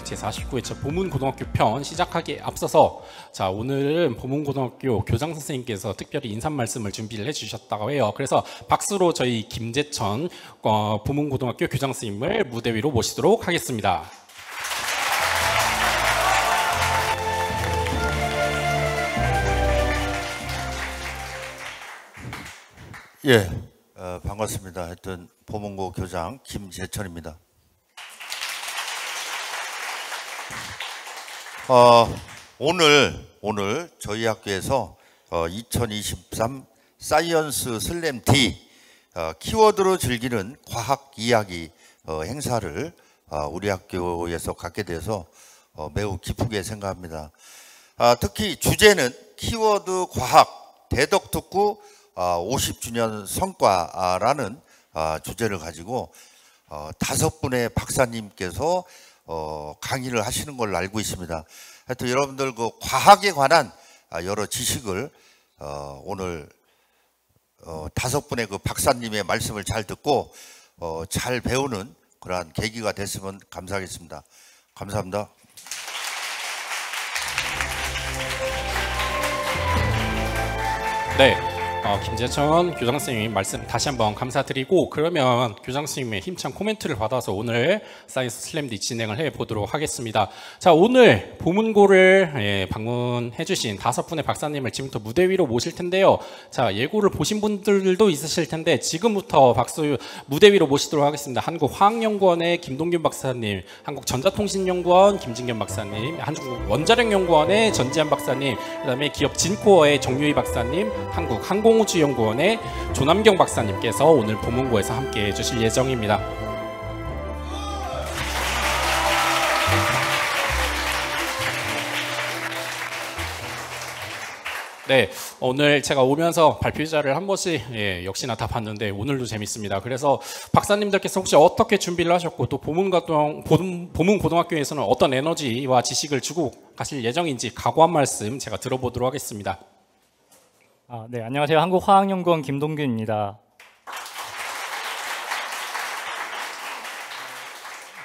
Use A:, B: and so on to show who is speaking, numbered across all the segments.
A: 제49회차 보문고등학교 편 시작하기에 앞서서 자, 오늘은 보문고등학교 교장 선생님께서 특별히 인사 말씀을 준비를 해주셨다고 해요. 그래서 박수로 저희 김재천 보문고등학교 교장 선생님을 무대 위로 모시도록 하겠습니다.
B: 예, 반갑습니다. 하여튼 보문고 교장 김재천입니다. 오늘 저희 학교에서 2023 사이언스 슬램 D 키워드로 즐기는 과학 이야기 행사를 우리 학교에서 갖게 돼서 매우 기쁘게 생각합니다. 특히 주제는 키워드 과학 대덕특구 50주년 성과라는 주제를 가지고 5분의 박사님께서 강의를 하시는 걸로 알고 있습니다. 하여튼 여러분들 그 과학에 관한 여러 지식을 오늘 5분의 그 박사님의 말씀을 잘 듣고 잘 배우는 그러한 계기가 됐으면 감사하겠습니다. 감사합니다.
A: 네. 김재천 교장 선생님 말씀 다시 한번 감사드리고, 그러면 교장 선생님의 힘찬 코멘트를 받아서 오늘 사이언스 슬램디 진행을 해보도록 하겠습니다. 자, 오늘 보문고를 방문해 주신 5분의 박사님을 지금부터 무대 위로 모실 텐데요. 자, 예고를 보신 분들도 있으실 텐데 지금부터 박수 무대 위로 모시도록 하겠습니다. 한국화학연구원의 김동균 박사님, 한국전자통신연구원 김진겸 박사님, 한국원자력연구원의 전지한 박사님, 그 다음에 기업 진코어의 정유희 박사님, 한국항공우주연구원의 조남경 박사님께서 오늘 보문고에서 함께 해주실 예정입니다. 네, 오늘 제가 오면서 발표자를 한 번씩 역시나 다 봤는데 오늘도 재밌습니다. 그래서 박사님들께서 혹시 어떻게 준비를 하셨고 또 보문고등학교에서는 어떤 에너지와 지식을 주고 가실 예정인지 각오 한 말씀 제가 들어보도록 하겠습니다.
C: 네, 안녕하세요. 한국화학연구원 김동균입니다.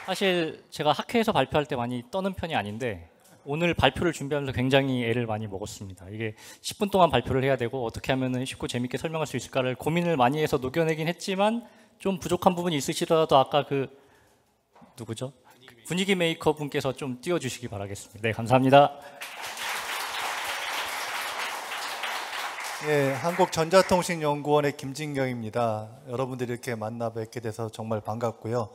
C: 사실 제가 학회에서 발표할 때 많이 떠는 편이 아닌데 오늘 발표를 준비하면서 굉장히 애를 많이 먹었습니다. 이게 10분 동안 발표를 해야 되고 어떻게 하면 쉽고 재밌게 설명할 수 있을까를 고민을 많이 해서 녹여내긴 했지만 좀 부족한 부분이 있으시더라도 아까 누구죠? 분위기 메이커 분께서 좀 띄워주시기 바라겠습니다. 네, 감사합니다.
D: 예, 한국전자통신연구원의 김진경입니다. 여러분들이 이렇게 만나 뵙게 돼서 정말 반갑고요.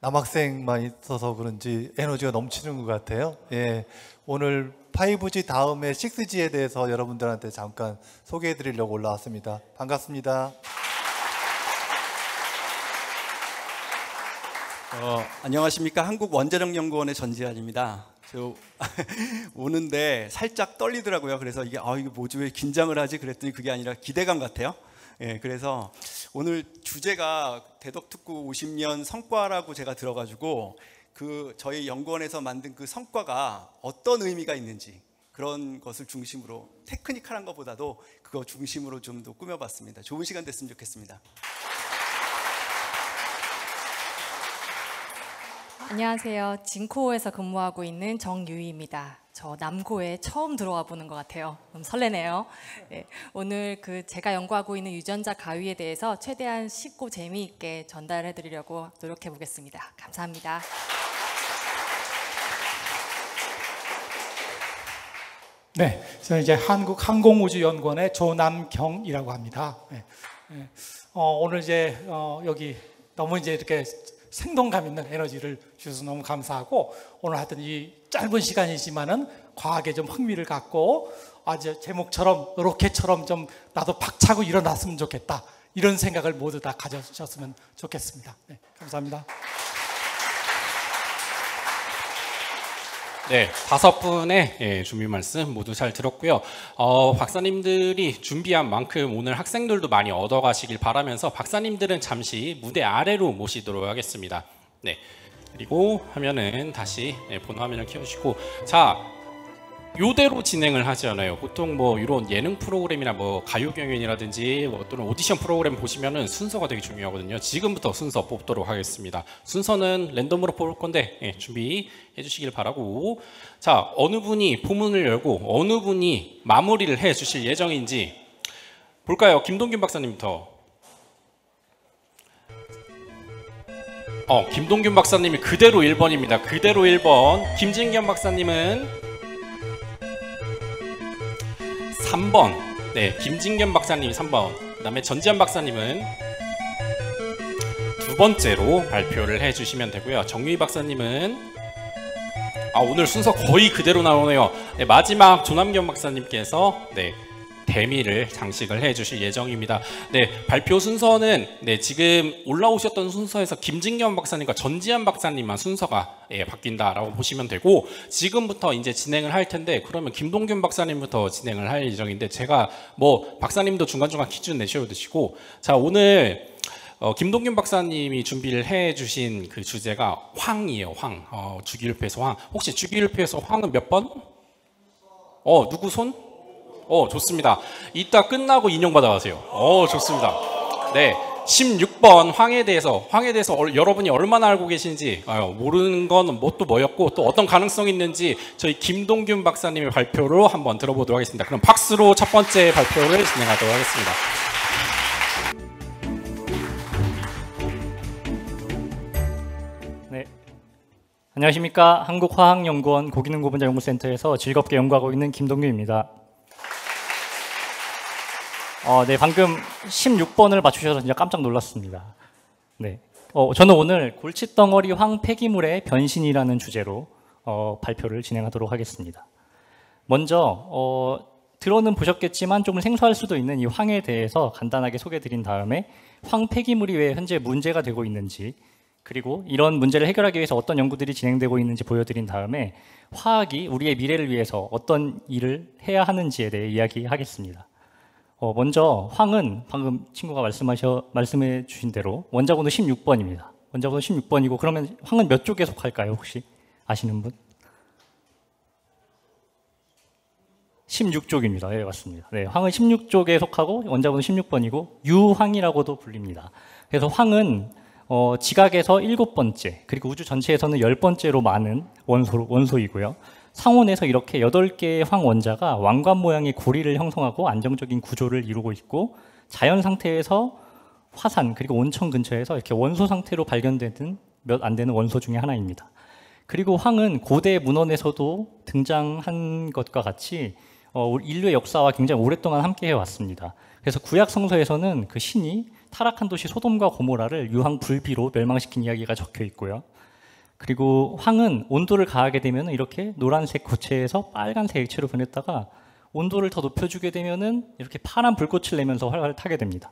D: 남학생만 있어서 그런지 에너지가 넘치는 것 같아요. 예, 오늘 5G 다음에 6G에 대해서 여러분들한테 잠깐 소개해 드리려고 올라왔습니다. 반갑습니다.
E: 안녕하십니까. 한국원자력연구원의 전지한입니다. 저 오는데 살짝 떨리더라고요. 그래서 이게 이게 뭐지, 왜 긴장을 하지 그랬더니 그게 아니라 기대감 같아요. 예, 그래서 오늘 주제가 대덕특구 50년 성과라고 제가 들어가지고 저희 연구원에서 만든 그 성과가 어떤 의미가 있는지 그런 것을 중심으로, 테크니컬한 것보다도 그거 중심으로 좀 더 꾸며봤습니다. 좋은 시간 됐으면 좋겠습니다.
F: 안녕하세요. 진코어에서 근무하고 있는 정유희입니다. 저 남고에 처음 들어와 보는 것 같아요. 너무 설레네요. 네, 오늘 제가 연구하고 있는 유전자 가위에 대해서 최대한 쉽고 재미있게 전달해 드리려고 노력해 보겠습니다. 감사합니다.
G: 네, 저는 이제 한국항공우주연구원의 조남경이라고 합니다. 네, 오늘 이제 여기 너무 이제 이렇게 생동감 있는 에너지를 주셔서 너무 감사하고, 오늘 하여튼 이 짧은 시간이지만은 과학에 좀 흥미를 갖고 아주 제목처럼 이렇게처럼 좀 나도 박차고 일어났으면 좋겠다, 이런 생각을 모두 다 가져주셨으면 좋겠습니다. 네, 감사합니다.
A: 네, 5분의 준비 말씀 모두 잘 들었고요. 박사님들이 준비한 만큼 오늘 학생들도 많이 얻어가시길 바라면서 박사님들은 잠시 무대 아래로 모시도록 하겠습니다. 네, 그리고 화면은 다시 본 화면을 켜주시고, 자, 요대로 진행을 하지 않아요. 보통 뭐 이런 예능 프로그램이나 뭐 가요 경연이라든지 뭐 또는 오디션 프로그램 보시면은 순서가 되게 중요하거든요. 지금부터 순서 뽑도록 하겠습니다. 순서는 랜덤으로 뽑을 건데 준비해 주시길 바라고. 자, 어느 분이 포문을 열고 어느 분이 마무리를 해 주실 예정인지 볼까요? 김동균 박사님부터. 김동균 박사님이 그대로 1번입니다. 그대로 1번. 김진겸 박사님은 3번. 네, 김진겸 박사님이 3번. 그 다음에 전지현 박사님은 두 번째로 발표를 해주시면 되고요. 정유희 박사님은 오늘 순서 거의 그대로 나오네요. 네, 마지막 조남경 박사님께서 대미를 장식을 해주실 예정입니다. 네, 발표 순서는 지금 올라오셨던 순서에서 김진겸 박사님과 전지현 박사님만 순서가 바뀐다라고 보시면 되고, 지금부터 이제 진행을 할 텐데, 그러면 김동균 박사님부터 진행을 할 예정인데, 제가 뭐 박사님도 중간중간 퀴즈 내셔도 되시고, 자, 오늘 김동균 박사님이 준비를 해주신 그 주제가 황이에요. 황. 주기율표에서 황. 혹시 주기율표에서 황은 몇 번? 누구 손? 좋습니다. 이따 끝나고 인용 받아가세요. 좋습니다. 네, 16번 황에 대해서 여러분이 얼마나 알고 계신지, 모르는 건 뭐 또 뭐였고 또 어떤 가능성이 있는지 저희 김동균 박사님의 발표로 한번 들어보도록 하겠습니다. 그럼 박수로 첫 번째 발표를 진행하도록 하겠습니다.
C: 네, 안녕하십니까. 한국화학연구원 고기능고분자연구센터에서 즐겁게 연구하고 있는 김동균입니다. 네, 방금 16번을 맞추셔서 진짜 깜짝 놀랐습니다. 네, 저는 오늘 골칫덩어리 황 폐기물의 변신이라는 주제로 발표를 진행하도록 하겠습니다. 먼저 들어는 보셨겠지만 조금 생소할 수도 있는 이 황에 대해서 간단하게 소개드린 다음에 황 폐기물이 왜 현재 문제가 되고 있는지, 그리고 이런 문제를 해결하기 위해서 어떤 연구들이 진행되고 있는지 보여드린 다음에 화학이 우리의 미래를 위해서 어떤 일을 해야 하는지에 대해 이야기하겠습니다. 먼저 황은 방금 친구가 말씀해 주신 대로 원자번호 16번입니다. 원자번호 16번이고, 그러면 황은 몇 쪽에 속할까요? 혹시 아시는 분? 16쪽입니다. 네, 맞습니다. 네, 황은 16쪽에 속하고 원자번호 16번이고 유황이라고도 불립니다. 그래서 황은 지각에서 7번째, 그리고 우주 전체에서는 10번째로 많은 원소이고요. 상온에서 이렇게 8개의 황 원자가 왕관 모양의 고리를 형성하고 안정적인 구조를 이루고 있고, 자연 상태에서 화산 그리고 온천 근처에서 이렇게 원소 상태로 발견되는 몇 안 되는 원소 중에 하나입니다. 그리고 황은 고대 문헌에서도 등장한 것과 같이 인류의 역사와 굉장히 오랫동안 함께 해왔습니다. 그래서 구약 성서에서는 그 신이 타락한 도시 소돔과 고모라를 유황 불비로 멸망시킨 이야기가 적혀 있고요. 그리고 황은 온도를 가하게 되면 이렇게 노란색 고체에서 빨간색 액체로 변했다가 온도를 더 높여주게 되면 이렇게 파란 불꽃을 내면서 활활 타게 됩니다.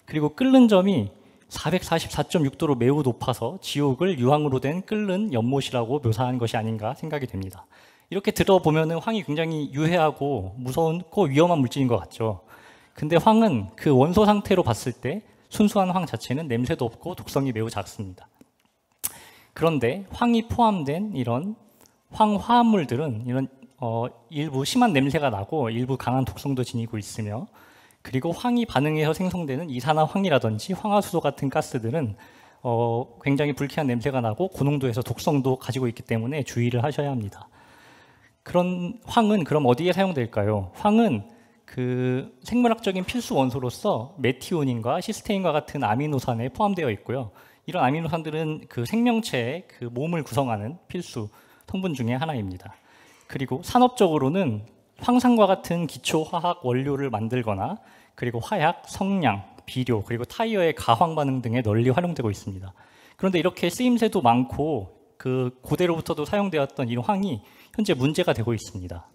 C: 그리고 끓는 점이 444.6도로 매우 높아서 지옥을 유황으로 된 끓는 연못이라고 묘사한 것이 아닌가 생각이 됩니다. 이렇게 들어보면 황이 굉장히 유해하고 무서운고 위험한 물질인 것 같죠. 근데 황은 그 원소 상태로 봤을 때 순수한 황 자체는 냄새도 없고 독성이 매우 작습니다. 그런데 황이 포함된 이런 황화합물들은 일부 심한 냄새가 나고 일부 강한 독성도 지니고 있으며, 그리고 황이 반응해서 생성되는 이산화황이라든지 황화수소 같은 가스들은 굉장히 불쾌한 냄새가 나고 고농도에서 독성도 가지고 있기 때문에 주의를 하셔야 합니다. 그런 황은 그럼 어디에 사용될까요? 황은 그 생물학적인 필수 원소로서 메티오닌과 시스테인과 같은 아미노산에 포함되어 있고요. 이런 아미노산들은 그 생명체의 그 몸을 구성하는 필수 성분 중에 하나입니다. 그리고 산업적으로는 황산과 같은 기초 화학 원료를 만들거나, 그리고 화약, 성냥, 비료, 그리고 타이어의 가황 반응 등에 널리 활용되고 있습니다. 그런데 이렇게 쓰임새도 많고 그 고대로부터도 사용되었던 이 황이 현재 문제가 되고 있습니다.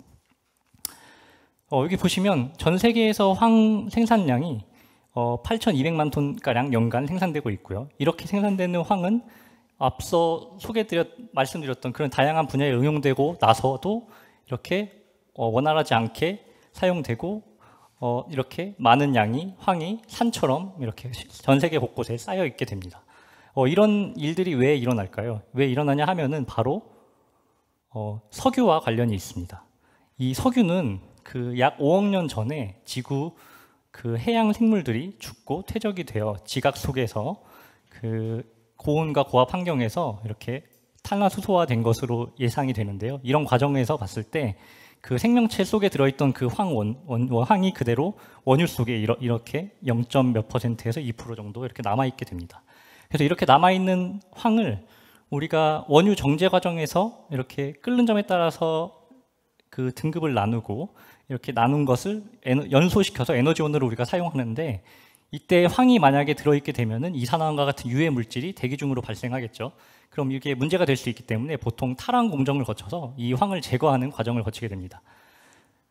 C: 여기 보시면 전 세계에서 황 생산량이 8,200만 톤가량 연간 생산되고 있고요. 이렇게 생산되는 황은 앞서 말씀드렸던 그런 다양한 분야에 응용되고 나서도 이렇게 원활하지 않게 사용되고, 이렇게 많은 양이 황이 산처럼 이렇게 전 세계 곳곳에 쌓여 있게 됩니다. 이런 일들이 왜 일어날까요? 왜 일어나냐 하면은 바로 석유와 관련이 있습니다. 이 석유는 그 약 5억 년 전에 지구 그 해양 생물들이 죽고 퇴적이 되어 지각 속에서 그 고온과 고압 환경에서 이렇게 탄화수소화된 것으로 예상이 되는데요. 이런 과정에서 봤을 때 그 생명체 속에 들어있던 그 황이 그대로 원유 속에 이렇게 0. 몇 %에서 2% 정도 이렇게 남아있게 됩니다. 그래서 이렇게 남아있는 황을 우리가 원유 정제 과정에서 이렇게 끓는 점에 따라서 그 등급을 나누고 이렇게 나눈 것을 연소시켜서 에너지원으로 우리가 사용하는데, 이때 황이 만약에 들어있게 되면은 이산화황과 같은 유해 물질이 대기 중으로 발생하겠죠. 그럼 이게 문제가 될 수 있기 때문에 보통 탈환 공정을 거쳐서 이 황을 제거하는 과정을 거치게 됩니다.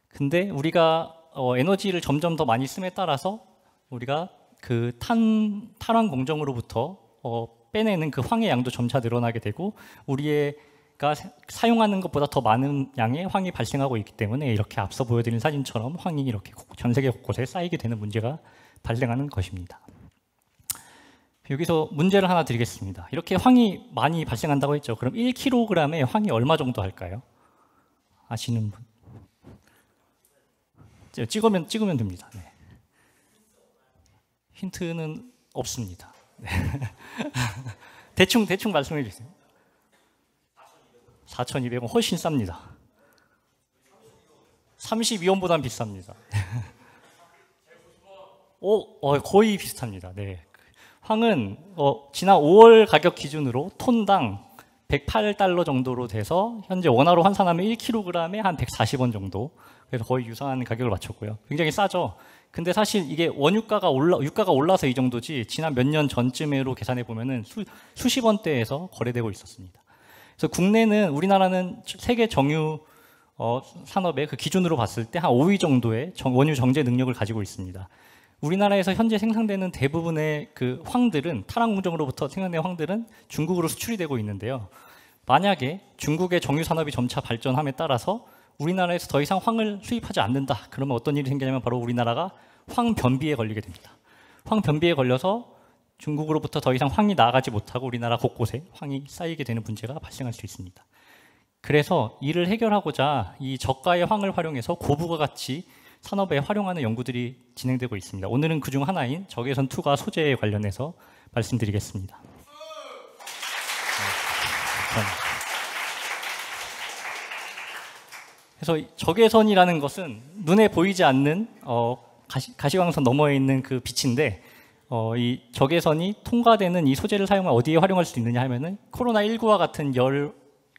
C: 근데 우리가 에너지를 점점 더 많이 씀에 따라서 우리가 그 탈환 공정으로부터 빼내는 그 황의 양도 점차 늘어나게 되고 우리가 사용하는 것보다 더 많은 양의 황이 발생하고 있기 때문에 이렇게 앞서 보여드린 사진처럼 황이 이렇게 전 세계 곳곳에 쌓이게 되는 문제가 발생하는 것입니다. 여기서 문제를 하나 드리겠습니다. 이렇게 황이 많이 발생한다고 했죠. 그럼 1kg의 황이 얼마 정도 할까요? 아시는 분? 찍으면 됩니다. 네. 힌트는 없습니다. 네. 대충 말씀해 주세요. 4,200원 훨씬 쌉니다. 32원보단 비쌉니다. 거의 비슷합니다. 네. 황은 지난 5월 가격 기준으로 톤당 108달러 정도로 돼서 현재 원화로 환산하면 1kg에 한 140원 정도, 그래서 거의 유사한 가격을 맞췄고요. 굉장히 싸죠. 근데 사실 이게 원유가가 유가가 올라서 이 정도지 지난 몇 년 전쯤으로 계산해 보면은 수십 원대에서 거래되고 있었습니다. 그래서 국내는 우리나라는 세계 정유 산업의 그 기준으로 봤을 때 한 5위 정도의 원유 정제 능력을 가지고 있습니다. 우리나라에서 현재 생산되는 대부분의 그 황들은 탈환 공정으로부터 생산된 황들은 중국으로 수출이 되고 있는데요. 만약에 중국의 정유 산업이 점차 발전함에 따라서 우리나라에서 더 이상 황을 수입하지 않는다. 그러면 어떤 일이 생기냐면 바로 우리나라가 황 변비에 걸리게 됩니다. 황 변비에 걸려서 중국으로부터 더 이상 황이 나가지 못하고 우리나라 곳곳에 황이 쌓이게 되는 문제가 발생할 수 있습니다. 그래서 이를 해결하고자 이 저가의 황을 활용해서 고부가 가치 산업에 활용하는 연구들이 진행되고 있습니다. 오늘은 그중 하나인 적외선 투과 소재에 관련해서 말씀드리겠습니다. 그래서 적외선이라는 것은 눈에 보이지 않는 가시광선 너머에 있는 그 빛인데, 이 적외선이 통과되는 이 소재를 사용하면 어디에 활용할 수 있느냐 하면은 코로나19와 같은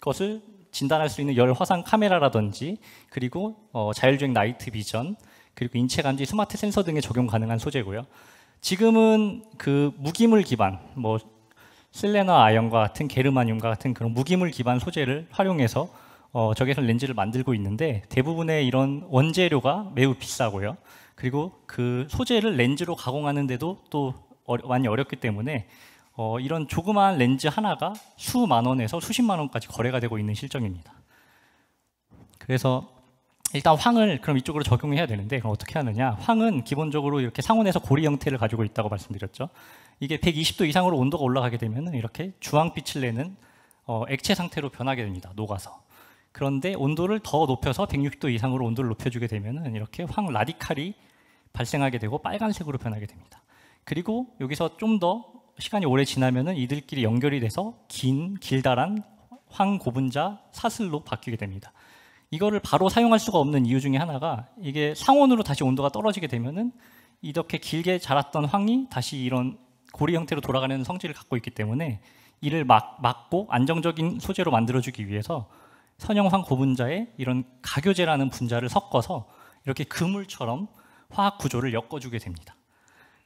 C: 것을 진단할 수 있는 열 화상 카메라라든지, 그리고 자율주행 나이트 비전, 그리고 인체 감지 스마트 센서 등에 적용 가능한 소재고요. 지금은 그 무기물 기반, 실레나 아연과 같은 게르마늄과 같은 그런 무기물 기반 소재를 활용해서 적외선 렌즈를 만들고 있는데, 대부분의 이런 원재료가 매우 비싸고요. 그리고 그 소재를 렌즈로 가공하는데도 또 많이 어렵기 때문에 이런 조그마한 렌즈 하나가 수만 원에서 수십만 원까지 거래가 되고 있는 실정입니다. 그래서 일단 황을 그럼 이쪽으로 적용해야 되는데, 그럼 어떻게 하느냐? 황은 기본적으로 이렇게 상온에서 고리 형태를 가지고 있다고 말씀드렸죠. 이게 120도 이상으로 온도가 올라가게 되면 이렇게 주황빛을 내는 액체 상태로 변하게 됩니다. 녹아서. 그런데 온도를 더 높여서 160도 이상으로 온도를 높여주게 되면 이렇게 황 라디칼이 발생하게 되고 빨간색으로 변하게 됩니다. 그리고 여기서 좀 더 시간이 오래 지나면은 이들끼리 연결이 돼서 길다란 황 고분자 사슬로 바뀌게 됩니다. 이거를 바로 사용할 수가 없는 이유 중에 하나가, 이게 상온으로 다시 온도가 떨어지게 되면은 이렇게 길게 자랐던 황이 다시 이런 고리 형태로 돌아가는 성질을 갖고 있기 때문에 이를 막고 안정적인 소재로 만들어주기 위해서 선형 황 고분자에 이런 가교제라는 분자를 섞어서 이렇게 그물처럼 화학 구조를 엮어주게 됩니다.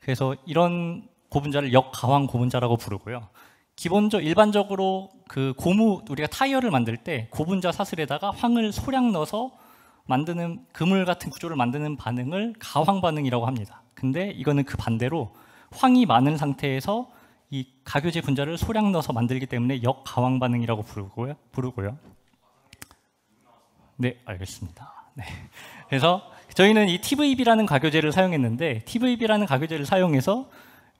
C: 그래서 이런 고분자를 역가황 고분자라고 부르고요. 일반적으로 그 우리가 타이어를 만들 때 고분자 사슬에다가 황을 소량 넣어서 만드는 그물 같은 구조를 만드는 반응을 가황 반응이라고 합니다. 근데 이거는 그 반대로 황이 많은 상태에서 이 가교제 분자를 소량 넣어서 만들기 때문에 역가황 반응이라고 부르고요. 네, 알겠습니다. 네. 그래서 저희는 이 TVB라는 가교제를 사용했는데, TVB라는 가교제를 사용해서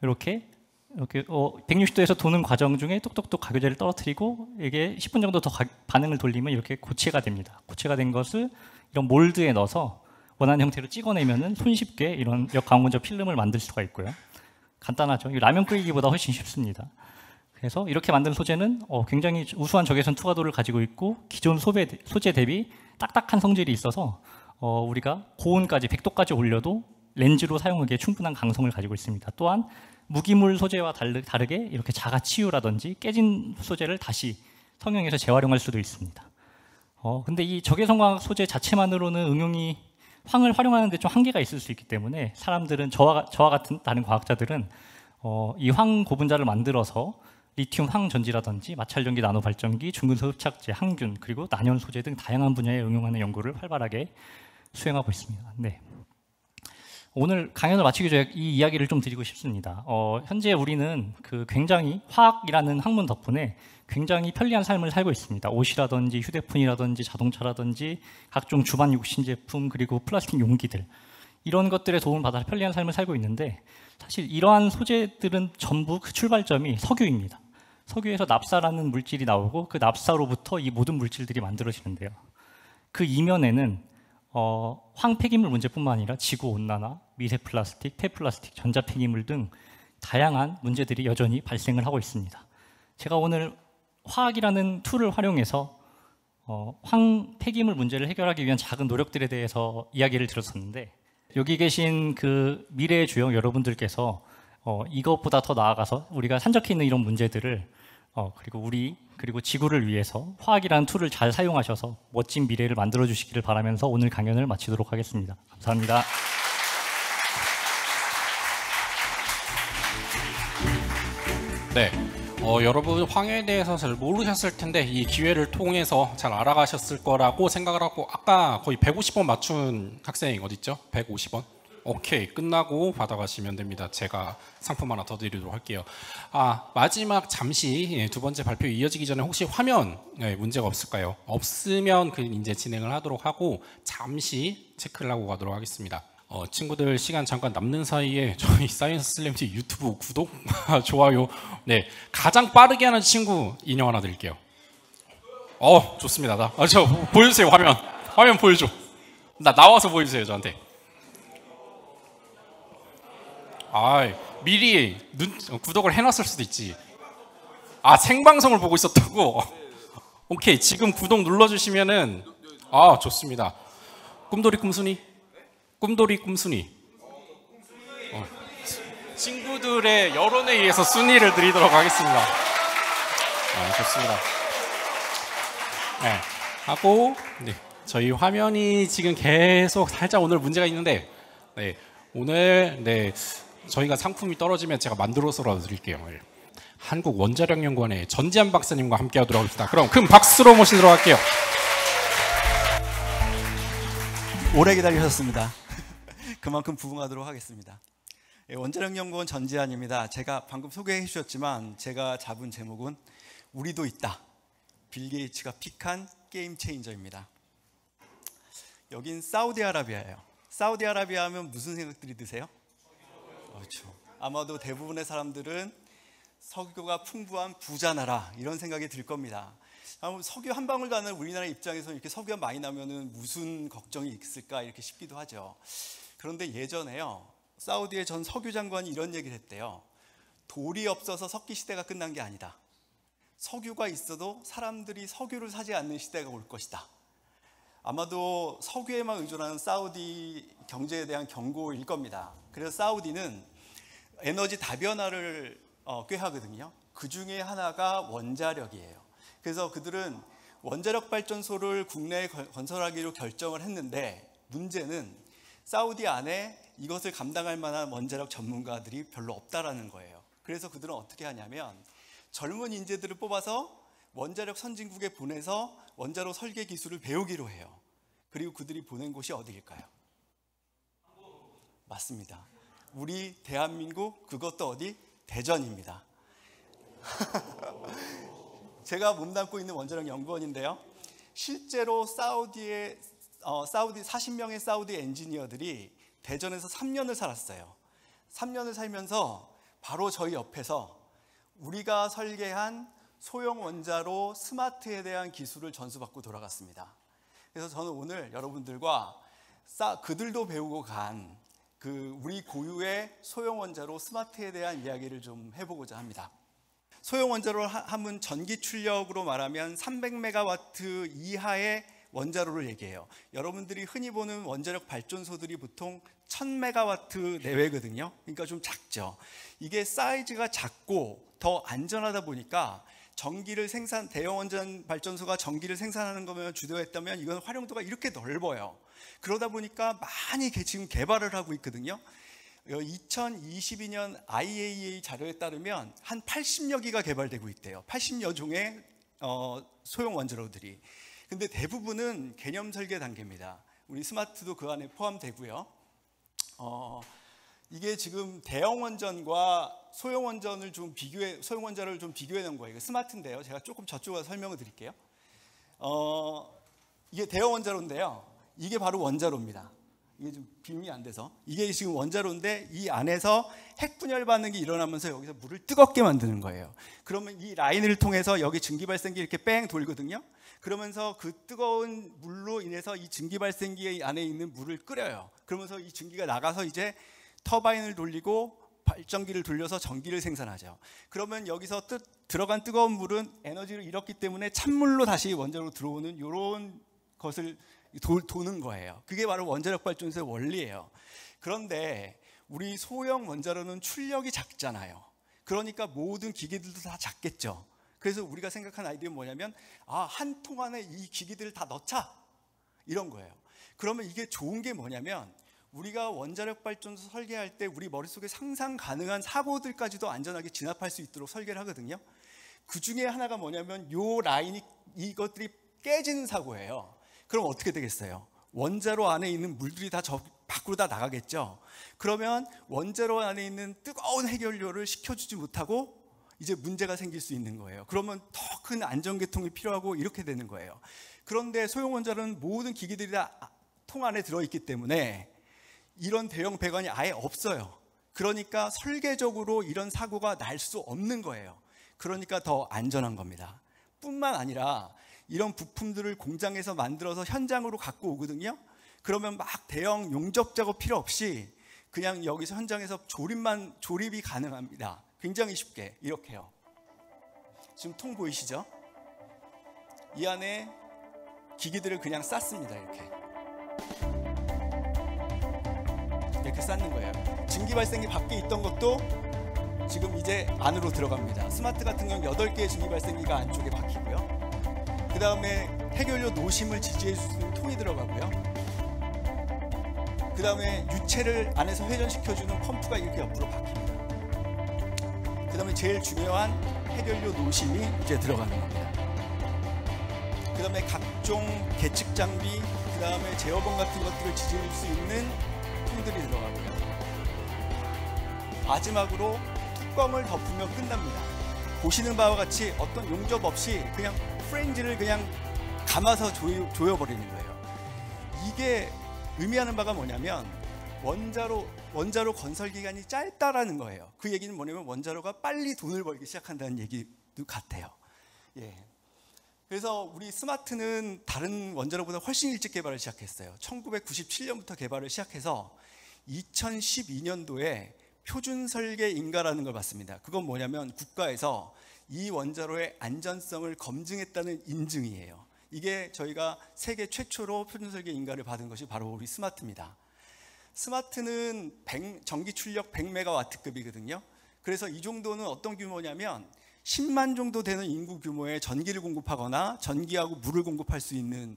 C: 이렇게 이렇게 160도에서 도는 과정 중에 똑똑똑 가교제를 떨어뜨리고 이게 10분 정도 더 반응을 돌리면 이렇게 고체가 됩니다. 고체가 된 것을 이런 몰드에 넣어서 원하는 형태로 찍어내면은 손쉽게 이런 역광원적 필름을 만들 수가 있고요. 간단하죠. 이 라면 끓이기보다 훨씬 쉽습니다. 그래서 이렇게 만든 소재는 굉장히 우수한 적외선 투과도를 가지고 있고 기존 소재 대비 딱딱한 성질이 있어서 우리가 고온까지 100도까지 올려도 렌즈로 사용하기에 충분한 강성을 가지고 있습니다. 또한 무기물 소재와 다르게 이렇게 자가 치유라든지 깨진 소재를 다시 성형해서 재활용할 수도 있습니다. 근데 이 적외선광학 소재 자체만으로는 응용이 황을 활용하는 데 좀 한계가 있을 수 있기 때문에 사람들은 저와 같은 다른 과학자들은 이 황 고분자를 만들어서 리튬 황 전지라든지 마찰전기 나노 발전기, 중근소 흡착제, 항균 그리고 난연 소재 등 다양한 분야에 응용하는 연구를 활발하게 수행하고 있습니다. 네. 오늘 강연을 마치기 전에 이 이야기를 좀 드리고 싶습니다. 현재 우리는 굉장히 화학이라는 학문 덕분에 굉장히 편리한 삶을 살고 있습니다. 옷이라든지 휴대폰이라든지 자동차라든지 각종 주방 육신 제품 그리고 플라스틱 용기들 이런 것들에 도움을 받아 편리한 삶을 살고 있는데 사실 이러한 소재들은 전부 그 출발점이 석유입니다. 석유에서 납사라는 물질이 나오고 그 납사로부터 이 모든 물질들이 만들어지는데요. 그 이면에는 황 폐기물 문제뿐만 아니라 지구 온난화, 미세 플라스틱, 폐플라스틱, 전자 폐기물 등 다양한 문제들이 여전히 발생을 하고 있습니다. 제가 오늘 화학이라는 툴을 활용해서 황 폐기물 문제를 해결하기 위한 작은 노력들에 대해서 이야기를 들었었는데 여기 계신 그 미래의 주역 여러분들께서 이것보다 더 나아가서 우리가 산적해 있는 이런 문제들을 그리고 지구를 위해서 화학이라는 툴을 잘 사용하셔서 멋진 미래를 만들어 주시기를 바라면서 오늘 강연을 마치도록 하겠습니다. 감사합니다.
A: 네, 여러분 황해에 대해서 잘 모르셨을 텐데 이 기회를 통해서 잘 알아가셨을 거라고 생각을 하고 아까 거의 150원 맞춘 학생 어디 있죠? 150원? 오케이, 끝나고 받아가시면 됩니다. 제가 상품 하나 더 드리도록 할게요. 마지막 잠시 두 번째 발표 이어지기 전에 혹시 화면 문제가 없을까요? 없으면 이제 진행을 하도록 하고 잠시 체크를 하고 가도록 하겠습니다. 친구들 시간 잠깐 남는 사이에 저희 사이언스 슬램티 유튜브 구독, 좋아요 가장 빠르게 하는 친구 인형 하나 드릴게요. 좋습니다. 저 보여주세요. 화면 보여줘. 나와서 보여주세요 저한테. 미리 구독을 해놨을 수도 있지. 생방송을 보고 있었다고? 오케이, 지금 구독 눌러주시면은 좋습니다. 꿈돌이 꿈순이 친구들의 여론에 의해서 순위를 드리도록 하겠습니다. 좋습니다. 하고 저희 화면이 지금 계속 살짝 오늘 문제가 있는데 오늘 저희가 상품이 떨어지면 제가 만들어서라도 드릴게요. 한국원자력연구원의 전지한 박사님과 함께 하도록 하겠습니다. 그럼 큰 박수로 모시도록 할게요.
E: 오래 기다리셨습니다. 그만큼 부응하도록 하겠습니다. 원자력연구원 전지한입니다. 제가 방금 소개해 주셨지만 제가 잡은 제목은 우리도 있다. 빌 게이츠가 픽한 게임 체인저입니다. 여긴 사우디아라비아예요. 사우디아라비아 하면 무슨 생각들이 드세요? 그렇죠. 아마도 대부분의 사람들은 석유가 풍부한 부자 나라 이런 생각이 들 겁니다. 석유 한 방울도 안 나는 우리나라 입장에서 이렇게 석유가 많이 나면은 무슨 걱정이 있을까 이렇게 싶기도 하죠. 그런데 예전에요, 사우디의 전 석유 장관이 이런 얘기를 했대요. 돌이 없어서 석기 시대가 끝난 게 아니다. 석유가 있어도 사람들이 석유를 사지 않는 시대가 올 것이다. 아마도 석유에만 의존하는 사우디 경제에 대한 경고일 겁니다. 그래서 사우디는 에너지 다변화를 꾀하거든요. 그 중에 하나가 원자력이에요. 그래서 그들은 원자력 발전소를 국내에 건설하기로 결정을 했는데 문제는 사우디 안에 이것을 감당할 만한 원자력 전문가들이 별로 없다라는 거예요. 그래서 그들은 어떻게 하냐면 젊은 인재들을 뽑아서 원자력 선진국에 보내서 원자로 설계 기술을 배우기로 해요. 그리고 그들이 보낸 곳이 어디일까요? 맞습니다. 우리 대한민국, 그것도 어디? 대전입니다. 제가 몸담고 있는 원자력 연구원인데요. 실제로 사우디 40명의 사우디 엔지니어들이 대전에서 3년을 살았어요. 3년을 살면서 바로 저희 옆에서 우리가 설계한 소형 원자로 스마트에 대한 기술을 전수받고 돌아갔습니다. 그래서 저는 오늘 여러분들과 그들도 배우고 간 우리 고유의 소형 원자로 스마트에 대한 이야기를 좀 해보고자 합니다. 소형 원자로 하면 전기 출력으로 말하면 300메가와트 이하의 원자로를 얘기해요. 여러분들이 흔히 보는 원자력 발전소들이 보통 1000메가와트 내외거든요. 그러니까 좀 작죠. 이게 사이즈가 작고 더 안전하다 보니까 대형 원전 발전소가 전기를 생산하는 거면 주도했다면 이건 활용도가 이렇게 넓어요. 그러다 보니까 많이 지금 개발을 하고 있거든요. 2022년 IAEA 자료에 따르면 한 80여 기가 개발되고 있대요. 80여 종의 소형 원자로들이. 근데 대부분은 개념 설계 단계입니다. 우리 스마트도 그 안에 포함되고요. 이게 지금 대형 원전과 소형 원전을 소형 원자로를 좀 비교해 놓은 거예요. 이거 스마트인데요. 제가 조금 저쪽으로 설명을 드릴게요. 이게 대형 원자로인데요. 이게 바로 원자로입니다. 이게 좀 빔이 안 돼서. 이게 지금 원자로인데 이 안에서 핵분열 반응이 일어나면서 여기서 물을 뜨겁게 만드는 거예요. 그러면 이 라인을 통해서 여기 증기발생기 이렇게 뺑 돌거든요. 그러면서 그 뜨거운 물로 인해서 이 증기발생기 안에 있는 물을 끓여요. 그러면서 이 증기가 나가서 이제 터바인을 돌리고 발전기를 돌려서 전기를 생산하죠. 그러면 여기서 들어간 뜨거운 물은 에너지를 잃었기 때문에 찬물로 다시 원자로 들어오는 이런 것을 도는 거예요. 그게 바로 원자력 발전소의 원리예요. 그런데 우리 소형 원자로는 출력이 작잖아요. 그러니까 모든 기기들도 다 작겠죠. 그래서 우리가 생각한 아이디어는 뭐냐면 한 통 안에 이 기기들을 다 넣자 이런 거예요. 그러면 이게 좋은 게 뭐냐면 우리가 원자력 발전소 설계할 때 우리 머릿속에 상상 가능한 사고들까지도 안전하게 진압할 수 있도록 설계를 하거든요. 그 중에 하나가 뭐냐면 요 라인이 이것들이 깨지는 사고예요. 그럼 어떻게 되겠어요? 원자로 안에 있는 물들이 다 밖으로 다 나가겠죠. 그러면 원자로 안에 있는 뜨거운 해결료를 식혀주지 못하고 이제 문제가 생길 수 있는 거예요. 그러면 더 큰 안전계통이 필요하고 이렇게 되는 거예요. 그런데 소형 원자로는 모든 기기들이 다 통 안에 들어있기 때문에 이런 대형 배관이 아예 없어요. 그러니까 설계적으로 이런 사고가 날 수 없는 거예요. 그러니까 더 안전한 겁니다. 뿐만 아니라 이런 부품들을 공장에서 만들어서 현장으로 갖고 오거든요. 그러면 막 대형 용접 작업 필요 없이 그냥 여기서 현장에서 조립이 가능합니다. 굉장히 쉽게 이렇게요. 지금 통 보이시죠? 이 안에 기기들을 그냥 쌌습니다. 이렇게 쌓는 거예요. 증기 발생기 밖에 있던 것도 지금 이제 안으로 들어갑니다. 스마트 같은 경우는 8개의 증기 발생기가 안쪽에 박히고요. 그 다음에 해결료 노심을 지지해 줄 수 있는 통이 들어가고요. 그 다음에 유체를 안에서 회전시켜주는 펌프가 이렇게 옆으로 박힙니다. 그 다음에 제일 중요한 해결료 노심이 이제 들어가는 겁니다. 그 다음에 각종 계측 장비, 그 다음에 제어봉 같은 것들을 지지해 줄 수 있는 통들이 들어가고요. 마지막으로 뚜껑을 덮으면 끝납니다. 보시는 바와 같이 어떤 용접 없이 그냥 프레임지를 그냥 감아서 조여버리는 거예요. 이게 의미하는 바가 뭐냐면 원자로 건설 기간이 짧다라는 거예요. 그 얘기는 뭐냐면 원자로가 빨리 돈을 벌기 시작한다는 얘기도 같아요. 예. 그래서 우리 스마트는 다른 원자로보다 훨씬 일찍 개발을 시작했어요. 1997년부터 개발을 시작해서 2012년도에 표준 설계 인가라는 걸 받습니다. 그건 뭐냐면 국가에서 이 원자로의 안전성을 검증했다는 인증이에요. 이게 저희가 세계 최초로 표준 설계 인가를 받은 것이 바로 우리 스마트입니다. 스마트는 전기 출력 100메가와트급이거든요. 그래서 이 정도는 어떤 규모냐면 10만 정도 되는 인구 규모의 전기를 공급하거나 전기하고 물을 공급할 수 있는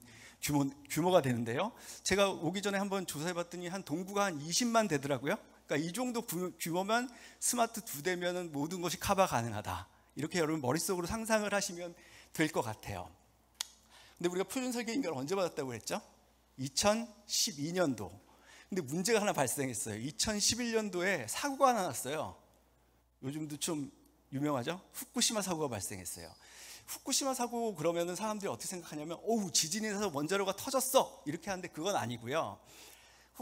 E: 규모가 되는데요. 제가 오기 전에 한번 조사해봤더니 한 동구가 한 20만 되더라고요. 그러니까 이 정도 규모면 스마트 2대면 모든 것이 커버 가능하다. 이렇게 여러분 머릿속으로 상상을 하시면 될 것 같아요. 근데 우리가 표준 설계 인가를 언제 받았다고 했죠? 2012년도. 근데 문제가 하나 발생했어요. 2011년도에 사고가 하나 났어요. 요즘도 좀 유명하죠? 후쿠시마 사고가 발생했어요. 후쿠시마 사고 그러면은 사람들이 어떻게 생각하냐면 지진이 나서 원자로가 터졌어 이렇게 하는데 그건 아니고요.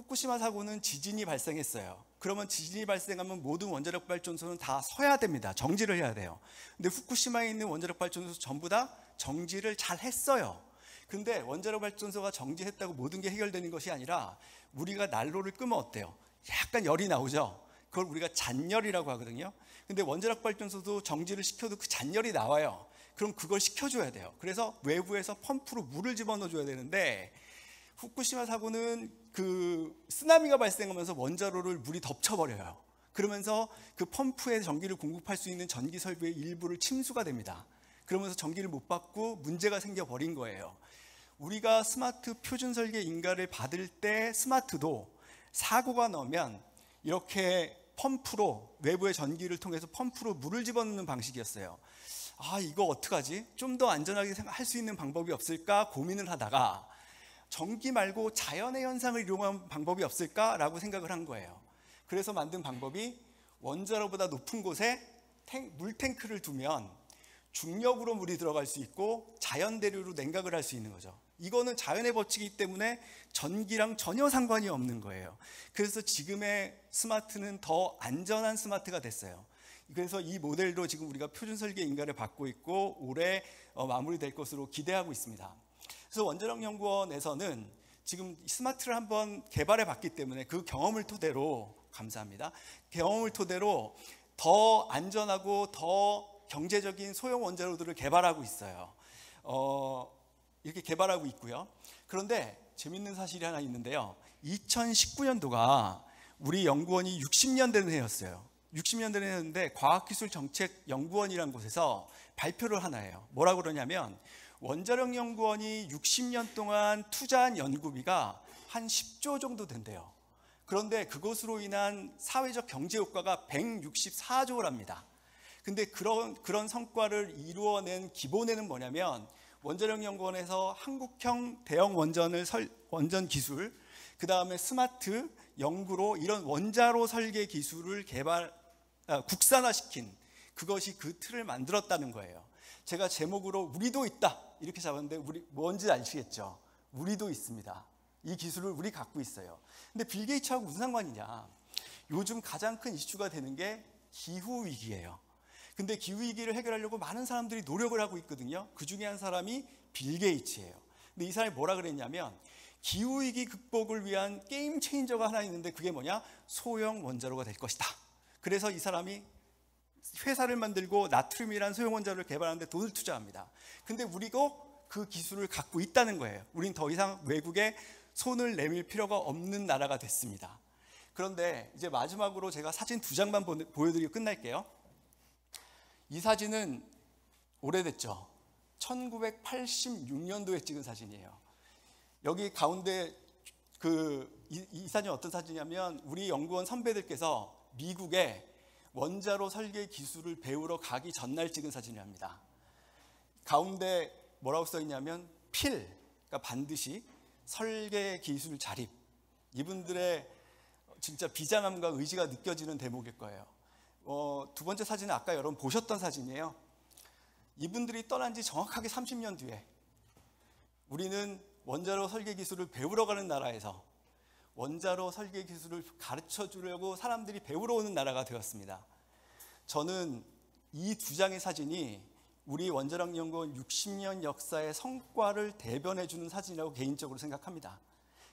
E: 후쿠시마 사고는 지진이 발생했어요. 그러면 지진이 발생하면 모든 원자력 발전소는 다 서야 됩니다. 정지를 해야 돼요. 근데 후쿠시마에 있는 원자력 발전소 전부 다 정지를 잘 했어요. 근데 원자력 발전소가 정지했다고 모든 게 해결되는 것이 아니라 우리가 난로를 끄면 어때요? 약간 열이 나오죠. 그걸 우리가 잔열이라고 하거든요. 근데 원자력 발전소도 정지를 시켜도 그 잔열이 나와요. 그럼 그걸 식혀줘야 돼요. 그래서 외부에서 펌프로 물을 집어넣어줘야 되는데 후쿠시마 사고는 그 쓰나미가 발생하면서 원자로를 물이 덮쳐버려요. 그러면서 그 펌프에 전기를 공급할 수 있는 전기 설비의 일부를 침수가 됩니다. 그러면서 전기를 못 받고 문제가 생겨버린 거예요. 우리가 스마트 표준 설계 인가를 받을 때 스마트도 사고가 나면 이렇게 펌프로 외부의 전기를 통해서 펌프로 물을 집어넣는 방식이었어요. 아, 이거 어떡하지? 좀 더 안전하게 할 수 있는 방법이 없을까 고민을 하다가 전기 말고 자연의 현상을 이용한 방법이 없을까라고 생각을 한 거예요. 그래서 만든 방법이 원자로보다 높은 곳에 물탱크를 두면 중력으로 물이 들어갈 수 있고 자연 대류로 냉각을 할 수 있는 거죠. 이거는 자연의 법칙이기 때문에 전기랑 전혀 상관이 없는 거예요. 그래서 지금의 스마트는 더 안전한 스마트가 됐어요. 그래서 이 모델도 지금 우리가 표준 설계 인가를 받고 있고 올해 마무리될 것으로 기대하고 있습니다. 그래서 원자력연구원에서는 지금 스마트를 한번 개발해 봤기 때문에 그 경험을 토대로, 감사합니다, 경험을 토대로 더 안전하고 더 경제적인 소형 원자로들을 개발하고 있어요. 이렇게 개발하고 있고요. 그런데 재밌는 사실이 하나 있는데요. 2019년도가 우리 연구원이 60년 된 해였어요. 60년 된 해였는데 과학기술정책연구원이라는 곳에서 발표를 하나 해요. 뭐라고 그러냐면 원자력연구원이 60년 동안 투자한 연구비가 한 10조 정도 된대요. 그런데 그것으로 인한 사회적 경제 효과가 164조랍니다. 근데 그런 성과를 이루어낸 기본에는 뭐냐면 원자력연구원에서 한국형 대형 원전 기술, 그 다음에 스마트 연구로 이런 원자로 설계 기술을 국산화시킨, 그것이 그 틀을 만들었다는 거예요. 제가 제목으로 우리도 있다 이렇게 잡았는데 우리 뭔지 아시겠죠? 우리도 있습니다. 이 기술을 우리 갖고 있어요. 근데 빌 게이츠하고 무슨 상관이냐? 요즘 가장 큰 이슈가 되는 게 기후 위기예요. 근데 기후 위기를 해결하려고 많은 사람들이 노력을 하고 있거든요. 그 중에 한 사람이 빌 게이츠예요. 근데 이 사람이 뭐라 그랬냐면 기후 위기 극복을 위한 게임 체인저가 하나 있는데 그게 뭐냐? 소형 원자로가 될 것이다. 그래서 이 사람이 회사를 만들고 나트륨이라는 소형 원자로를 개발하는데 돈을 투자합니다. 근데 우리도 그 기술을 갖고 있다는 거예요. 우린 더 이상 외국에 손을 내밀 필요가 없는 나라가 됐습니다. 그런데 이제 마지막으로 제가 사진 2장만 보여드리고 끝날게요. 이 사진은 오래됐죠. 1986년도에 찍은 사진이에요. 여기 가운데 이 사진이 어떤 사진이냐면 우리 연구원 선배들께서 미국에 원자로 설계 기술을 배우러 가기 전날 찍은 사진이랍니다. 가운데 뭐라고 써 있냐면 그러니까 반드시 설계 기술 자립. 이분들의 진짜 비장함과 의지가 느껴지는 대목일 거예요. 두 번째 사진은 아까 여러분 보셨던 사진이에요. 이분들이 떠난 지 정확하게 30년 뒤에 우리는 원자로 설계 기술을 배우러 가는 나라에서 원자로 설계 기술을 가르쳐 주려고 사람들이 배우러 오는 나라가 되었습니다. 저는 이 2장의 사진이 우리 원자력연구원 60년 역사의 성과를 대변해 주는 사진이라고 개인적으로 생각합니다.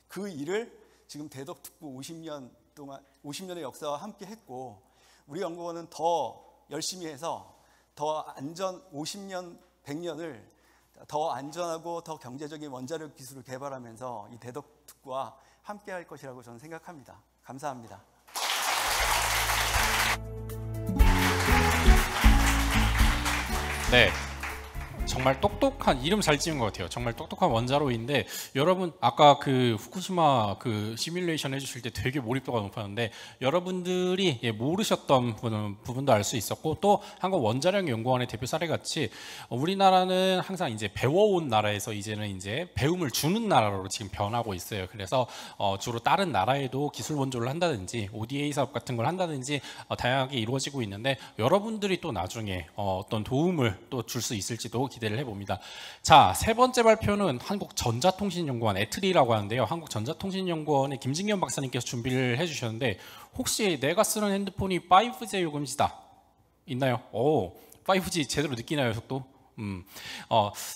E: 그 일을 지금 대덕특구 50년의 역사와 함께 했고 우리 연구원은 더 열심히 해서 더 50년, 100년을 더 안전하고 더 경제적인 원자력 기술을 개발하면서 이 대덕특구와 함께 할 것이라고 저는 생각합니다. 감사합니다.
A: 네. 정말 똑똑한, 이름 잘 지은 것 같아요. 정말 똑똑한 원자로인데 여러분 아까 그 후쿠시마 그 시뮬레이션 해주실 때 되게 몰입도가 높았는데 여러분들이 모르셨던 부분도 알 수 있었고 또 한국 원자력연구원의 대표 사례 같이 우리나라는 항상 이제 배워온 나라에서 이제는 이제 배움을 주는 나라로 지금 변하고 있어요. 그래서 주로 다른 나라에도 기술 원조를 한다든지 ODA 사업 같은 걸 한다든지 다양하게 이루어지고 있는데 여러분들이 또 나중에 어떤 도움을 또 줄 수 있을지도 기대를 해봅니다. 자, 세 번째 발표는 한국전자통신연구원 애트리라고 하는데요. 한국전자통신연구원의 김진겸 박사님께서 준비를 해주셨는데 혹시 내가 쓰는 핸드폰이 5G 요금지다 있나요? 오, 5G 제대로 느끼나요, 속도?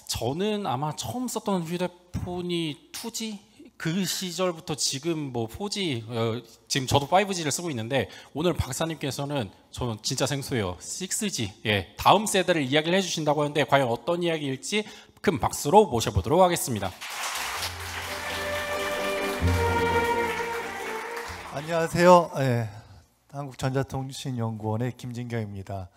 A: 저는 아마 처음 썼던 휴대폰이 2G? 그 시절부터 지금 뭐 4G, 지금 저도 5G를 쓰고 있는데 오늘 박사님께서는 저는 진짜 생소해요. 6G, 예, 다음 세대를 이야기를 해주신다고 하는데 과연 어떤 이야기일지 큰 박수로 모셔보도록 하겠습니다.
D: 안녕하세요. 예, 한국전자통신연구원의 김진경입니다.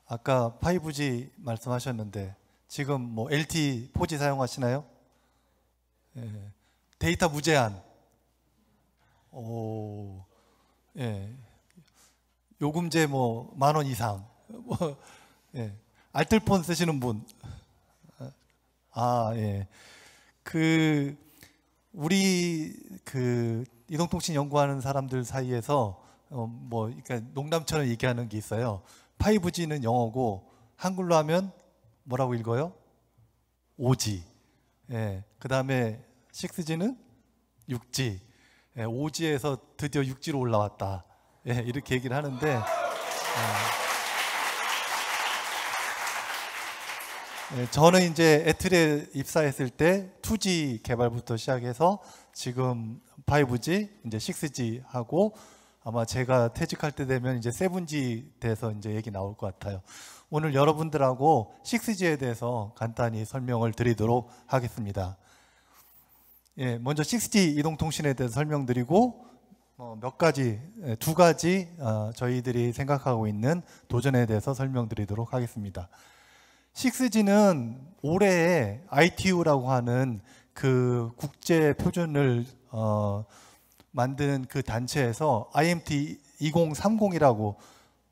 D: 아까 5G 말씀하셨는데 지금 뭐 LTE 4G 사용하시나요? 예, 데이터 무제한. 오, 예, 요금제 뭐 10,000원 이상. 뭐, 예, 알뜰폰 쓰시는 분. 아, 예. 우리 이동통신 연구하는 사람들 사이에서 그러니까 농담처럼 얘기하는 게 있어요. 5G는 영어고 한글로 하면 뭐라고 읽어요? 5G. 예. 그다음에 6G는 6G. 예, 5G에서 드디어 6G로 올라왔다. 예, 이렇게 얘기를 하는데 저는 이제 애틀에 입사했을 때 2G 개발부터 시작해서 지금 5G, 이제 6G 하고 아마 제가 퇴직할 때 되면 이제 7G 돼서 이제 얘기 나올 것 같아요. 오늘 여러분들하고 6G에 대해서 간단히 설명을 드리도록 하겠습니다. 예, 먼저 6G 이동통신에 대해서 설명드리고 두 가지 저희들이 생각하고 있는 도전에 대해서 설명드리도록 하겠습니다. 6G는 올해 ITU라고 하는 그 국제 표준을 만드는 그 단체에서 IMT 2030이라고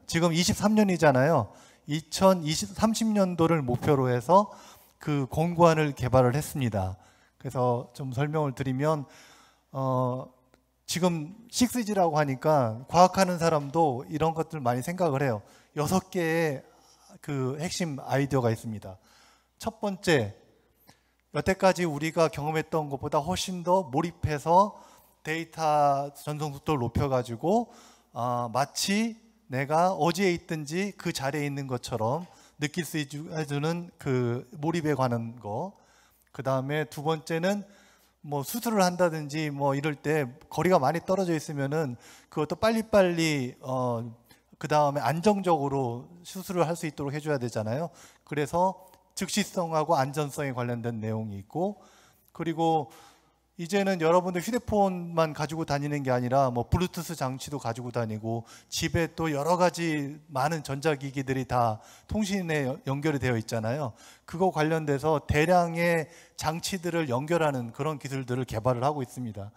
D: 지금 23년이잖아요. 2030년도를 목표로 해서 그 공고안을 개발을 했습니다. 그래서 좀 설명을 드리면 지금 6G라고 하니까 과학하는 사람도 이런 것들 많이 생각을 해요. 6개의 그 핵심 아이디어가 있습니다. 첫 번째, 여태까지 우리가 경험했던 것보다 훨씬 더 몰입해서 데이터 전송 속도를 높여가지고 마치 내가 어디에 있든지 그 자리에 있는 것처럼 느낄 수 해주는 그 몰입에 관한 거. 그 다음에 두 번째는 뭐 수술을 한다든지 뭐 이럴 때 거리가 많이 떨어져 있으면은 그것도 빨리빨리 그 다음에 안정적으로 수술을 할 수 있도록 해줘야 되잖아요. 그래서 즉시성하고 안전성에 관련된 내용이 있고, 그리고 이제는 여러분들 휴대폰만 가지고 다니는 게 아니라 뭐 블루투스 장치도 가지고 다니고 집에 또 여러 가지 많은 전자기기들이 다 통신에 연결이 되어 있잖아요. 그거 관련돼서 대량의 장치들을 연결하는 그런 기술들을 개발을 하고 있습니다.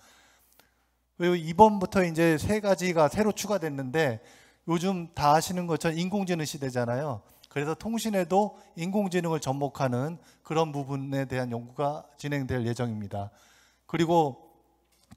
D: 그리고 이번부터 이제 3가지가 새로 추가됐는데, 요즘 다 아시는 것처럼 인공지능 시대잖아요. 그래서 통신에도 인공지능을 접목하는 그런 부분에 대한 연구가 진행될 예정입니다. 그리고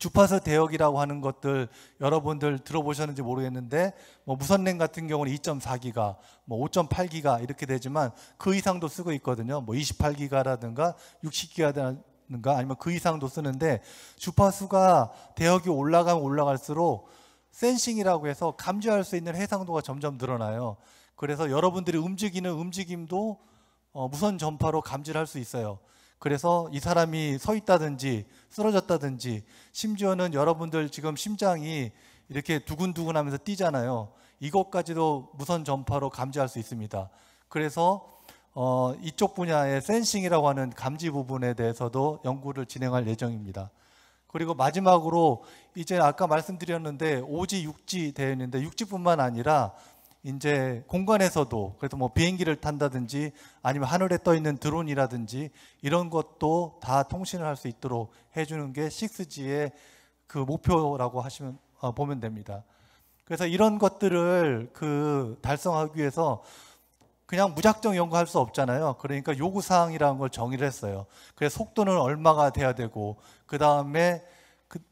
D: 주파수 대역이라고 하는 것들 여러분들 들어보셨는지 모르겠는데, 뭐 무선랜 같은 경우는 2.4기가, 뭐 5.8기가 이렇게 되지만 그 이상도 쓰고 있거든요. 뭐 28기가라든가 60기가라든가 아니면 그 이상도 쓰는데, 주파수가 대역이 올라가면 올라갈수록 센싱이라고 해서 감지할 수 있는 해상도가 점점 늘어나요. 그래서 여러분들이 움직이는 움직임도 무선 전파로 감지를 할 수 있어요. 그래서 이 사람이 서 있다든지 쓰러졌다든지, 심지어는 여러분들 지금 심장이 이렇게 두근두근 하면서 뛰잖아요. 이것까지도 무선 전파로 감지할 수 있습니다. 그래서 이쪽 분야의 센싱이라고 하는 감지 부분에 대해서도 연구를 진행할 예정입니다. 그리고 마지막으로 이제 아까 말씀드렸는데 5G, 6G 되어 있는데 6G뿐만 아니라 이제 공간에서도, 그래서 뭐 비행기를 탄다든지 아니면 하늘에 떠 있는 드론이라든지 이런 것도 다 통신을 할 수 있도록 해주는 게 6G의 그 목표라고 보면 됩니다. 그래서 이런 것들을 달성하기 위해서 그냥 무작정 연구할 수 없잖아요. 그러니까 요구사항이라는 걸 정의를 했어요. 그래서 속도는 얼마가 돼야 되고, 그 다음에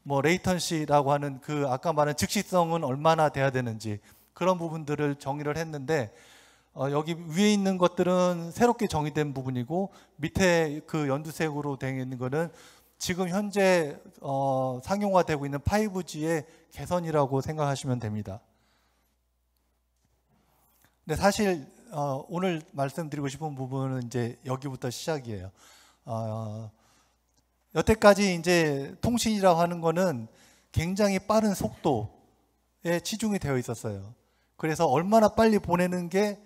D: 뭐 레이턴시라고 하는 아까 말한 즉시성은 얼마나 돼야 되는지, 그런 부분들을 정의를 했는데, 여기 위에 있는 것들은 새롭게 정의된 부분이고 밑에 그 연두색으로 되어 있는 거는 지금 현재 상용화되고 있는 5G의 개선이라고 생각하시면 됩니다. 근데 사실 오늘 말씀드리고 싶은 부분은 이제 여기부터 시작이에요. 여태까지 이제 통신이라고 하는 거는 굉장히 빠른 속도에 치중이 되어 있었어요. 그래서 얼마나 빨리 보내는 게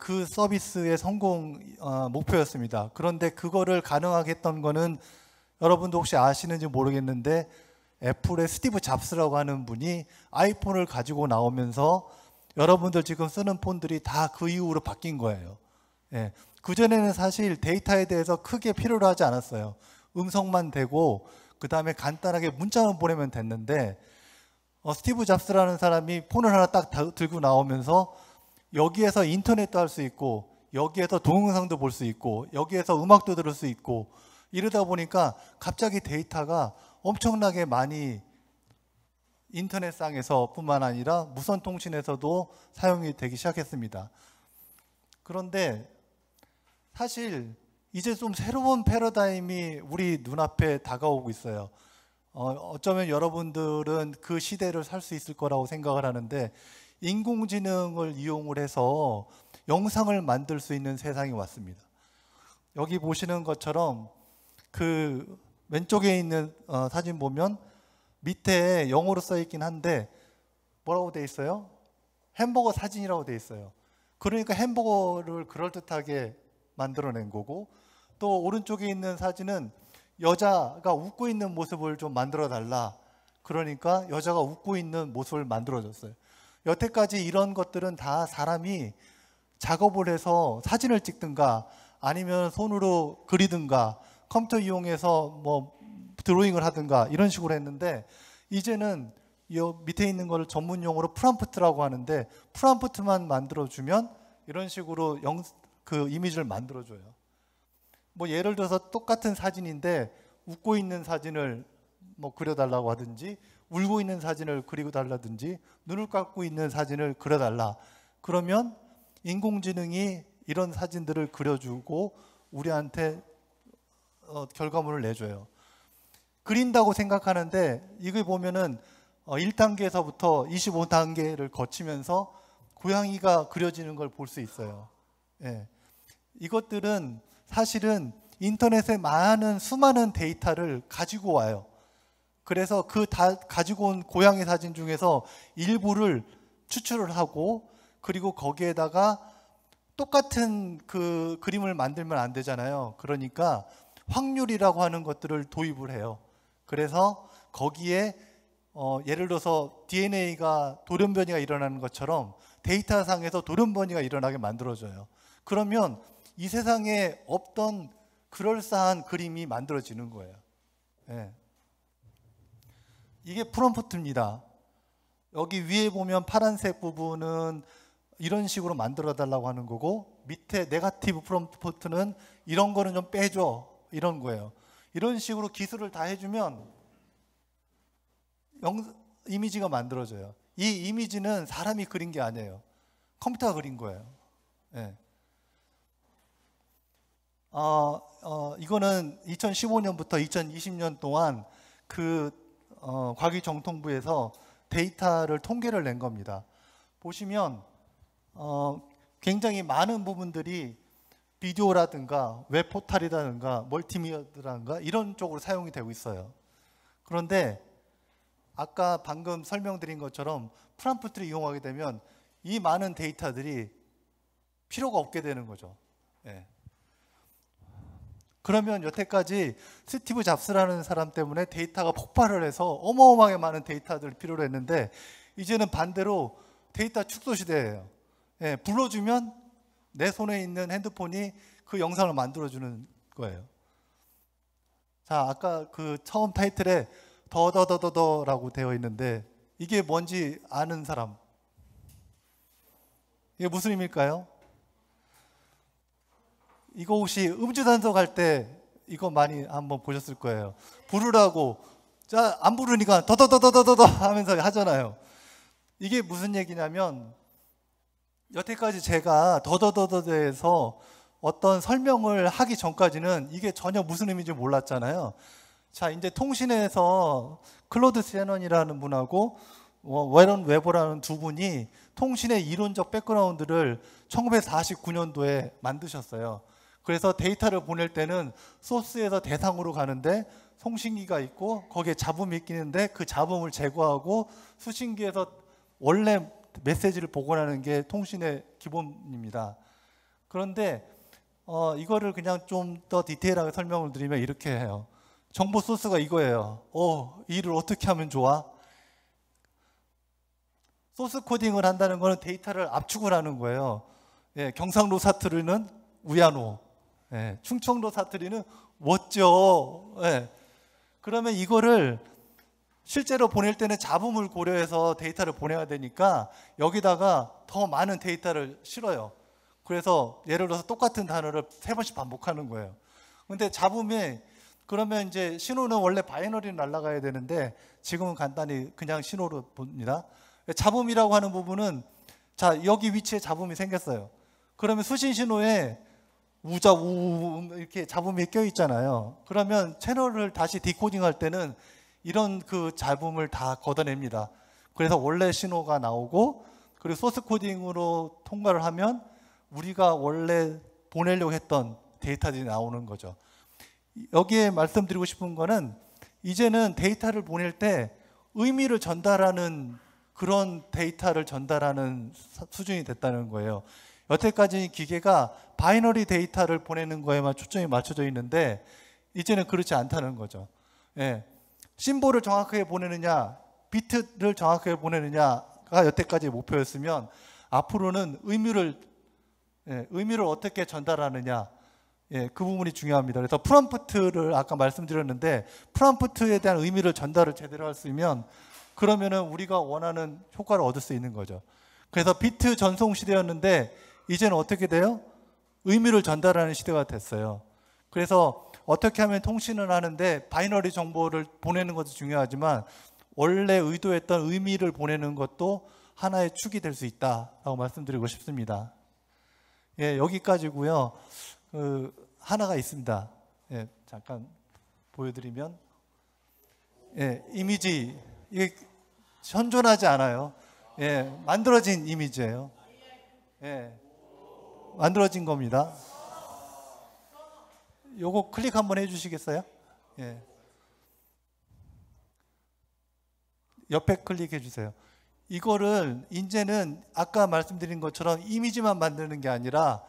D: 그 서비스의 성공 목표였습니다. 그런데 그거를 가능하게 했던 거는 여러분도 혹시 아시는지 모르겠는데 애플의 스티브 잡스라고 하는 분이 아이폰을 가지고 나오면서 여러분들 지금 쓰는 폰들이 다 그 이후로 바뀐 거예요. 예. 그전에는 사실 데이터에 대해서 크게 필요로 하지 않았어요. 음성만 되고 그 다음에 간단하게 문자만 보내면 됐는데 스티브 잡스라는 사람이 폰을 하나 딱 들고 나오면서 여기에서 인터넷도 할 수 있고 여기에서 동영상도 볼 수 있고 여기에서 음악도 들을 수 있고 이러다 보니까 갑자기 데이터가 엄청나게 많이 인터넷상에서 뿐만 아니라 무선 통신에서도 사용이 되기 시작했습니다. 그런데 사실 이제 좀 새로운 패러다임이 우리 눈앞에 다가오고 있어요. 어쩌면 여러분들은 그 시대를 살 수 있을 거라고 생각을 하는데 인공지능을 이용을 해서 영상을 만들 수 있는 세상이 왔습니다. 여기 보시는 것처럼 그 왼쪽에 있는 사진 보면 밑에 영어로 써 있긴 한데 뭐라고 돼 있어요? 햄버거 사진이라고 돼 있어요. 그러니까 햄버거를 그럴듯하게 만들어낸 거고 또 오른쪽에 있는 사진은 여자가 웃고 있는 모습을 좀 만들어 달라. 그러니까 여자가 웃고 있는 모습을 만들어줬어요. 여태까지 이런 것들은 다 사람이 작업을 해서 사진을 찍든가 아니면 손으로 그리든가 컴퓨터 이용해서 뭐 드로잉을 하든가 이런 식으로 했는데 이제는 이 밑에 있는 걸 전문 용어로 프롬프트라고 하는데 프롬프트만 만들어주면 이런 식으로 그 이미지를 만들어줘요. 뭐 예를 들어서 똑같은 사진인데 웃고 있는 사진을 뭐 그려달라고 하든지 울고 있는 사진을 그리고 달라든지 눈을 감고 있는 사진을 그려달라. 그러면 인공지능이 이런 사진들을 그려주고 우리한테 결과물을 내줘요. 그린다고 생각하는데 이걸 보면은 1단계에서부터 25단계를 거치면서 고양이가 그려지는 걸 볼 수 있어요. 예. 이것들은 사실은 인터넷에 많은 수많은 데이터를 가지고 와요. 그래서 그 가지고 온 고양이 사진 중에서 일부를 추출을 하고 그리고 거기에다가 똑같은 그 그림을 만들면 안 되잖아요. 그러니까 확률이라고 하는 것들을 도입을 해요. 그래서 거기에 예를 들어서 DNA가 돌연변이가 일어나는 것처럼 데이터상에서 돌연변이가 일어나게 만들어져요. 그러면 이 세상에 없던 그럴싸한 그림이 만들어지는 거예요. 네. 이게 프롬프트입니다. 여기 위에 보면 파란색 부분은 이런 식으로 만들어 달라고 하는 거고 밑에 네거티브 프롬프트는 이런 거는 좀 빼줘 이런 거예요. 이런 식으로 기술을 다 해주면 이미지가 만들어져요. 이 이미지는 사람이 그린 게 아니에요. 컴퓨터가 그린 거예요. 네. 이거는 2015년부터 2020년 동안 그 과기정통부에서 데이터를 통계를 낸 겁니다. 보시면 굉장히 많은 부분들이 비디오라든가 웹포탈이라든가 멀티미디어라든가 이런 쪽으로 사용이 되고 있어요. 그런데 아까 방금 설명드린 것처럼 프롬프트를 이용하게 되면 이 많은 데이터들이 필요가 없게 되는 거죠. 예. 그러면 여태까지 스티브 잡스라는 사람 때문에 데이터가 폭발을 해서 어마어마하게 많은 데이터들을 필요로 했는데 이제는 반대로 데이터 축소 시대예요. 예, 불러주면 내 손에 있는 핸드폰이 그 영상을 만들어주는 거예요. 자, 아까 그 처음 타이틀에 더더더더더라고 되어 있는데 이게 뭔지 아는 사람? 이게 무슨 의미일까요? 이거 혹시 음주단속 할 때 이거 많이 한번 보셨을 거예요. 부르라고 자, 안 부르니까 더더더더더더 하면서 하잖아요. 이게 무슨 얘기냐면 여태까지 제가 더더더더에서 어떤 설명을 하기 전까지는 이게 전혀 무슨 의미인지 몰랐잖아요. 자, 이제 통신에서 클로드 세넌이라는 분하고 웨런 웨버라는 두 분이 통신의 이론적 백그라운드를 1949년도에 만드셨어요. 그래서 데이터를 보낼 때는 소스에서 대상으로 가는데 송신기가 있고 거기에 잡음이 끼는데 그 잡음을 제거하고 수신기에서 원래 메시지를 복원하는 게 통신의 기본입니다. 그런데 이거를 그냥 좀 더 디테일하게 설명을 드리면 이렇게 해요. 정보 소스가 이거예요. 이 일을 어떻게 하면 좋아? 소스 코딩을 한다는 거는 데이터를 압축을 하는 거예요. 예, 경상도 사투리는 우야노, 예, 충청도 사투리는 멋져. 예. 그러면 이거를 실제로 보낼 때는 잡음을 고려해서 데이터를 보내야 되니까 여기다가 더 많은 데이터를 실어요. 그래서 예를 들어서 똑같은 단어를 3번씩 반복하는 거예요. 근데 잡음에 그러면 이제 신호는 원래 바이너리로 날아가야 되는데 지금은 간단히 그냥 신호로 봅니다. 잡음이라고 하는 부분은 자, 여기 위치에 잡음이 생겼어요. 그러면 수신 신호에 우자 우 이렇게 잡음이 껴 있잖아요. 그러면 채널을 다시 디코딩할 때는 이런 그 잡음을 다 걷어냅니다. 그래서 원래 신호가 나오고 그리고 소스 코딩으로 통과를 하면 우리가 원래 보내려고 했던 데이터들이 나오는 거죠. 여기에 말씀드리고 싶은 거는 이제는 데이터를 보낼 때 의미를 전달하는 그런 데이터를 전달하는 수준이 됐다는 거예요. 여태까지 기계가 바이너리 데이터를 보내는 거에만 초점이 맞춰져 있는데 이제는 그렇지 않다는 거죠. 예. 심볼을 정확하게 보내느냐, 비트를 정확하게 보내느냐가 여태까지 목표였으면 앞으로는 의미를 어떻게 전달하느냐, 예, 그 부분이 중요합니다. 그래서 프롬프트를 아까 말씀드렸는데 프롬프트에 대한 의미를 전달을 제대로 할 수 있으면 그러면은 우리가 원하는 효과를 얻을 수 있는 거죠. 그래서 비트 전송 시대였는데 이제는 어떻게 돼요? 의미를 전달하는 시대가 됐어요. 그래서 어떻게 하면 통신을 하는데 바이너리 정보를 보내는 것도 중요하지만 원래 의도했던 의미를 보내는 것도 하나의 축이 될 수 있다라고 말씀드리고 싶습니다. 예, 여기까지고요. 하나가 있습니다. 예, 잠깐 보여드리면, 예, 이미지 이게 현존하지 않아요. 예, 만들어진 이미지예요. 예, 만들어진 겁니다. 요거 클릭 한번 해주시겠어요? 예. 옆에 클릭해 주세요. 이거를 이제는 아까 말씀드린 것처럼 이미지만 만드는 게 아니라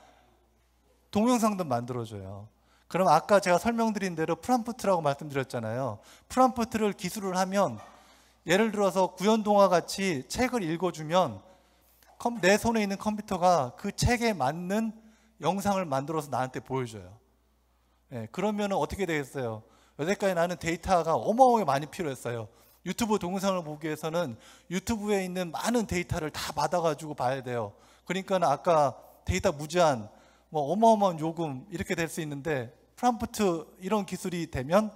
D: 동영상도 만들어줘요. 그럼 아까 제가 설명드린 대로 프롬프트라고 말씀드렸잖아요. 프롬프트를 기술을 하면 예를 들어서 구연동화 같이 책을 읽어주면 내 손에 있는 컴퓨터가 그 책에 맞는 영상을 만들어서 나한테 보여줘요. 예, 그러면 어떻게 되겠어요? 여태까지 나는 데이터가 어마어마하게 많이 필요했어요. 유튜브 동영상을 보기 위해서는 유튜브에 있는 많은 데이터를 다 받아가지고 봐야 돼요. 그러니까 아까 데이터 무제한, 어마어마한 요금 이렇게 될 수 있는데 프롬프트 이런 기술이 되면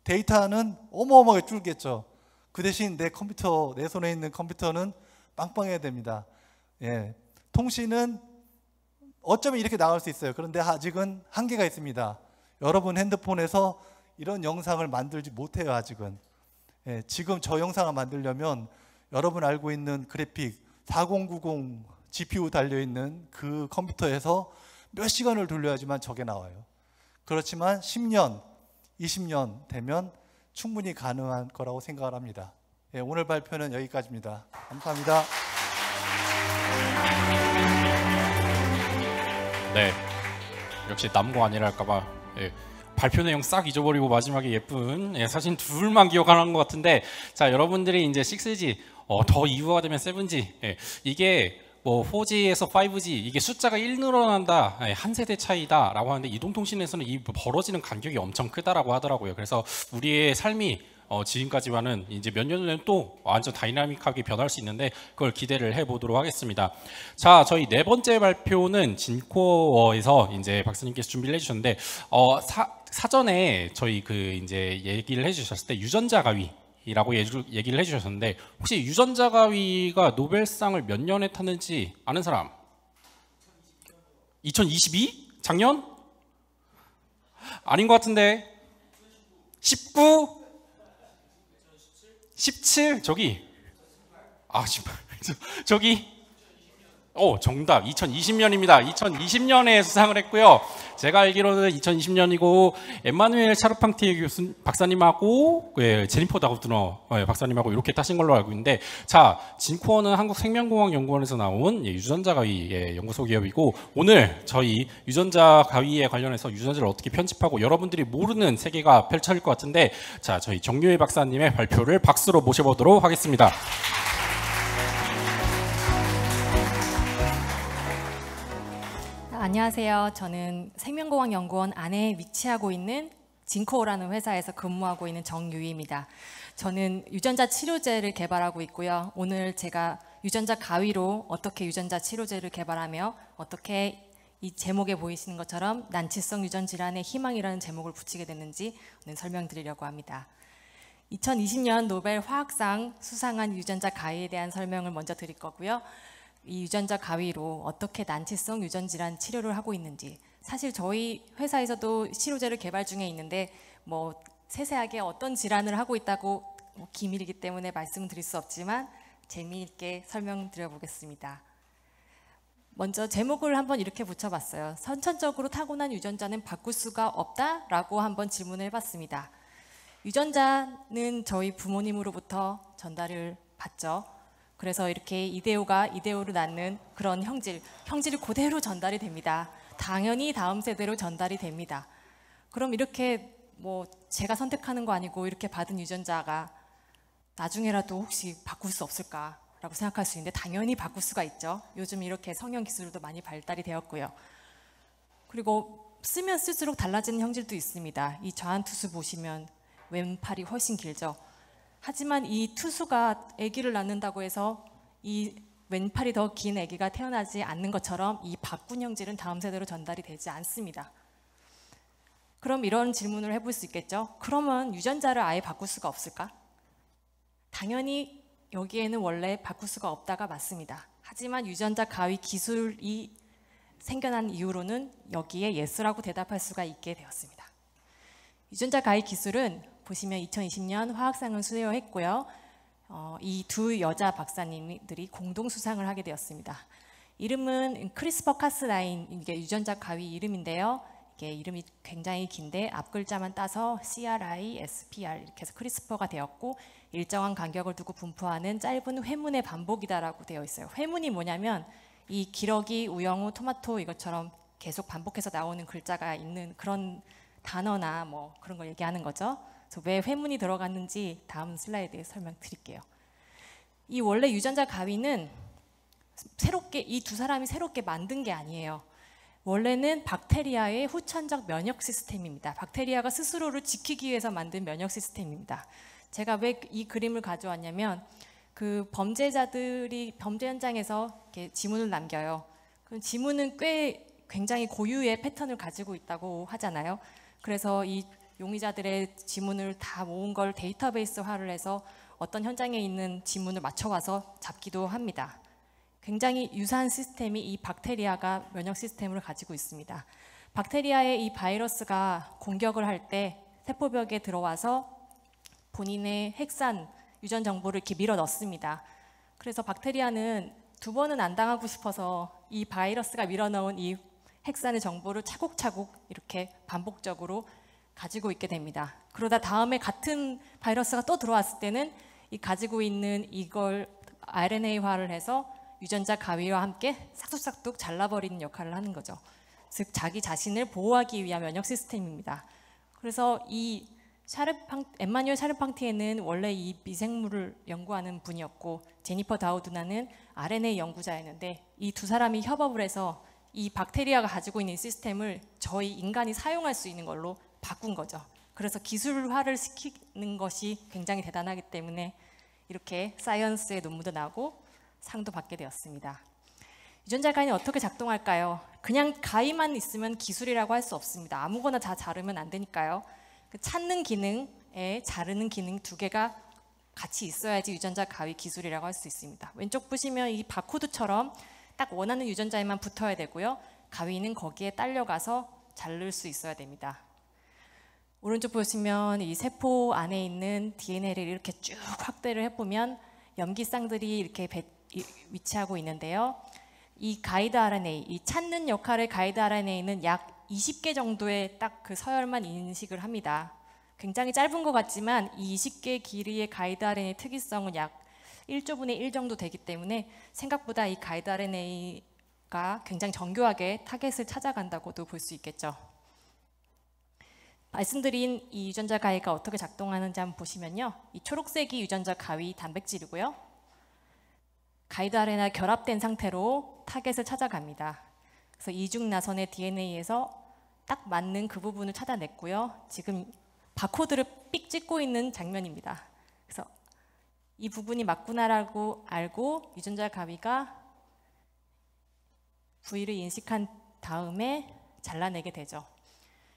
D: 데이터는 어마어마하게 줄겠죠. 그 대신 내 손에 있는 컴퓨터는 빵빵해야 됩니다. 예, 통신은 어쩌면 이렇게 나갈 수 있어요. 그런데 아직은 한계가 있습니다. 여러분 핸드폰에서 이런 영상을 만들지 못해요, 아직은. 예, 지금 저 영상을 만들려면 여러분 알고 있는 그래픽 4090 GPU 달려있는 그 컴퓨터에서 몇 시간을 돌려야지만 저게 나와요. 그렇지만 10년, 20년 되면 충분히 가능한 거라고 생각을 합니다. 예, 오늘 발표는 여기까지입니다. 감사합니다.
A: 네, 역시 남고 아니랄까봐 예, 발표 내용 싹 잊어버리고 마지막에 예쁜 사진 둘만 기억하는 것 같은데, 자, 여러분들이 이제 6G 더 이후가 되면 7G, 이게 4G에서 5G 이게 숫자가 1 늘어난다, 한 세대 차이다라고 하는데 이동통신에서는 이 벌어지는 간격이 엄청 크다라고 하더라고요. 그래서 우리의 삶이 지금까지와는 이제 몇 년 후에는 또 완전 다이나믹하게 변할 수 있는데 그걸 기대를 해보도록 하겠습니다. 자, 저희 네 번째 발표는 진코어에서 이제 박사님께서 준비를 해주셨는데 사전에 저희 이제 얘기를 해주셨을 때 유전자 가위라고 얘기를 해주셨는데 혹시 유전자 가위가 노벨상을 몇 년에 탔는지 아는 사람? 2022? 작년? 아닌 것 같은데. 19? 17? 저기. 아, 저기. 정답. 2020년입니다. 2020년에 수상을 했고요. 제가 알기로는 2020년이고 엠마누엘 샤르팡티에 박사님하고 제니퍼 다우드너 박사님하고 이렇게 따신 걸로 알고 있는데, 자, 진코어는 한국생명공학연구원에서 나온 유전자 가위 연구소 기업이고, 오늘 저희 유전자 가위에 관련해서 유전자를 어떻게 편집하고 여러분들이 모르는 세계가 펼쳐질 것 같은데, 자, 저희 정유희 박사님의 발표를 박수로 모셔보도록 하겠습니다.
F: 안녕하세요. 저는 생명공학연구원 안에 위치하고 있는 진코어라는 회사에서 근무하고 있는 정유희입니다. 저는 유전자 치료제를 개발하고 있고요. 오늘 제가 유전자 가위로 어떻게 유전자 치료제를 개발하며 어떻게 이 제목에 보이시는 것처럼 난치성 유전 질환의 희망이라는 제목을 붙이게 됐는지 오늘 설명드리려고 합니다. 2020년 노벨 화학상 수상한 유전자 가위에 대한 설명을 먼저 드릴 거고요. 이 유전자 가위로 어떻게 난치성 유전 질환 치료를 하고 있는지, 사실 저희 회사에서도 치료제를 개발 중에 있는데 뭐 세세하게 어떤 질환을 하고 있다고 기밀이기 때문에 말씀드릴 수 없지만 재미있게 설명드려 보겠습니다. 먼저 제목을 한번 이렇게 붙여봤어요. 선천적으로 타고난 유전자는 바꿀 수가 없다라고 한번 질문을 해봤습니다. 유전자는 저희 부모님으로부터 전달을 받죠. 그래서 이렇게 이데오가 이데오를 낳는 그런 형질이 그대로 전달이 됩니다. 당연히 다음 세대로 전달이 됩니다. 그럼 이렇게 뭐 제가 선택하는 거 아니고 이렇게 받은 유전자가 나중에라도 혹시 바꿀 수 없을까라고 생각할 수 있는데, 당연히 바꿀 수가 있죠. 요즘 이렇게 성형 기술도 많이 발달이 되었고요. 그리고 쓰면 쓸수록 달라지는 형질도 있습니다. 이 좌안투수 보시면 왼팔이 훨씬 길죠. 하지만 이 투수가 아기를 낳는다고 해서 이 왼팔이 더 긴 아기가 태어나지 않는 것처럼 이 바꾼 형질은 다음 세대로 전달이 되지 않습니다. 그럼 이런 질문을 해볼 수 있겠죠. 그러면 유전자를 아예 바꿀 수가 없을까? 당연히 여기에는 원래 바꿀 수가 없다가 맞습니다. 하지만 유전자 가위 기술이 생겨난 이후로는 여기에 예스라고 대답할 수가 있게 되었습니다. 유전자 가위 기술은 보시면 2020년 화학상을 수여했고요. 이 두 여자 박사님들이 공동 수상을 하게 되었습니다. 이름은 크리스퍼-카스9, 이게 유전자 가위 이름인데요. 이게 이름이 굉장히 긴데 앞 글자만 따서 CRISPR 이렇게 해서 크리스퍼가 되었고, 일정한 간격을 두고 분포하는 짧은 회문의 반복이다라고 되어 있어요. 회문이 뭐냐면 이 기러기, 우영우, 토마토 이것처럼 계속 반복해서 나오는 글자가 있는 그런 단어나 뭐 그런 걸 얘기하는 거죠. 그래서 왜 회문이 들어갔는지 다음 슬라이드에 설명드릴게요. 이 원래 유전자 가위는 이 두 사람이 새롭게 만든 게 아니에요. 원래는 박테리아의 후천적 면역 시스템입니다. 박테리아가 스스로를 지키기 위해서 만든 면역 시스템입니다. 제가 왜 이 그림을 가져왔냐면, 그 범죄자들이 범죄 현장에서 이렇게 지문을 남겨요. 그럼 지문은 굉장히 고유의 패턴을 가지고 있다고 하잖아요. 그래서 이 용의자들의 지문을 다 모은 걸 데이터베이스화를 해서 어떤 현장에 있는 지문을 맞춰와서 잡기도 합니다. 굉장히 유사한 시스템이 이 박테리아가 면역 시스템을 가지고 있습니다. 박테리아의 이 바이러스가 공격을 할 때 세포벽에 들어와서 본인의 핵산 유전 정보를 이렇게 밀어 넣습니다. 그래서 박테리아는 두 번은 안 당하고 싶어서 이 바이러스가 밀어 넣은 이 핵산의 정보를 차곡차곡 이렇게 반복적으로 가지고 있게 됩니다. 그러다 다음에 같은 바이러스가 또 들어왔을 때는 이 가지고 있는 이걸 RNA화를 해서 유전자 가위와 함께 싹둑싹둑 잘라버리는 역할을 하는 거죠. 즉 자기 자신을 보호하기 위한 면역 시스템입니다. 그래서 이 엠마뉴엘 샤르팡티에는 원래 이 미생물을 연구하는 분이었고, 제니퍼 다우드나는 RNA 연구자였는데, 이 두 사람이 협업을 해서 이 박테리아가 가지고 있는 시스템을 저희 인간이 사용할 수 있는 걸로 바꾼 거죠. 그래서 기술화를 시키는 것이 굉장히 대단하기 때문에 이렇게 사이언스의 논문도 나오고 상도 받게 되었습니다. 유전자 가위는 어떻게 작동할까요? 그냥 가위만 있으면 기술이라고 할 수 없습니다. 아무거나 다 자르면 안 되니까요. 그 찾는 기능에 자르는 기능 두 개가 같이 있어야지 유전자 가위 기술이라고 할 수 있습니다. 왼쪽 보시면 이 바코드처럼 딱 원하는 유전자에만 붙어야 되고요. 가위는 거기에 딸려가서 자를 수 있어야 됩니다. 오른쪽 보시면 이 세포 안에 있는 DNA를 이렇게 쭉 확대를 해보면 염기쌍들이 이렇게 위치하고 있는데요. 이 가이드 RNA, 이 찾는 역할의 가이드 RNA는 약 20개 정도의 딱 그 서열만 인식을 합니다. 굉장히 짧은 것 같지만 이 20개 길이의 가이드 RNA 특이성은 약 1조분의 1 정도 되기 때문에 생각보다 이 가이드 RNA가 굉장히 정교하게 타겟을 찾아간다고도 볼 수 있겠죠. 말씀드린 이 유전자 가위가 어떻게 작동하는지 한번 보시면요. 이 초록색이 유전자 가위 단백질이고요. 가이드 RNA가 결합된 상태로 타겟을 찾아갑니다. 그래서 이중 나선의 DNA에서 딱 맞는 그 부분을 찾아냈고요. 지금 바코드를 삑 찍고 있는 장면입니다. 그래서 이 부분이 맞구나라고 알고 유전자 가위가 부위를 인식한 다음에 잘라내게 되죠.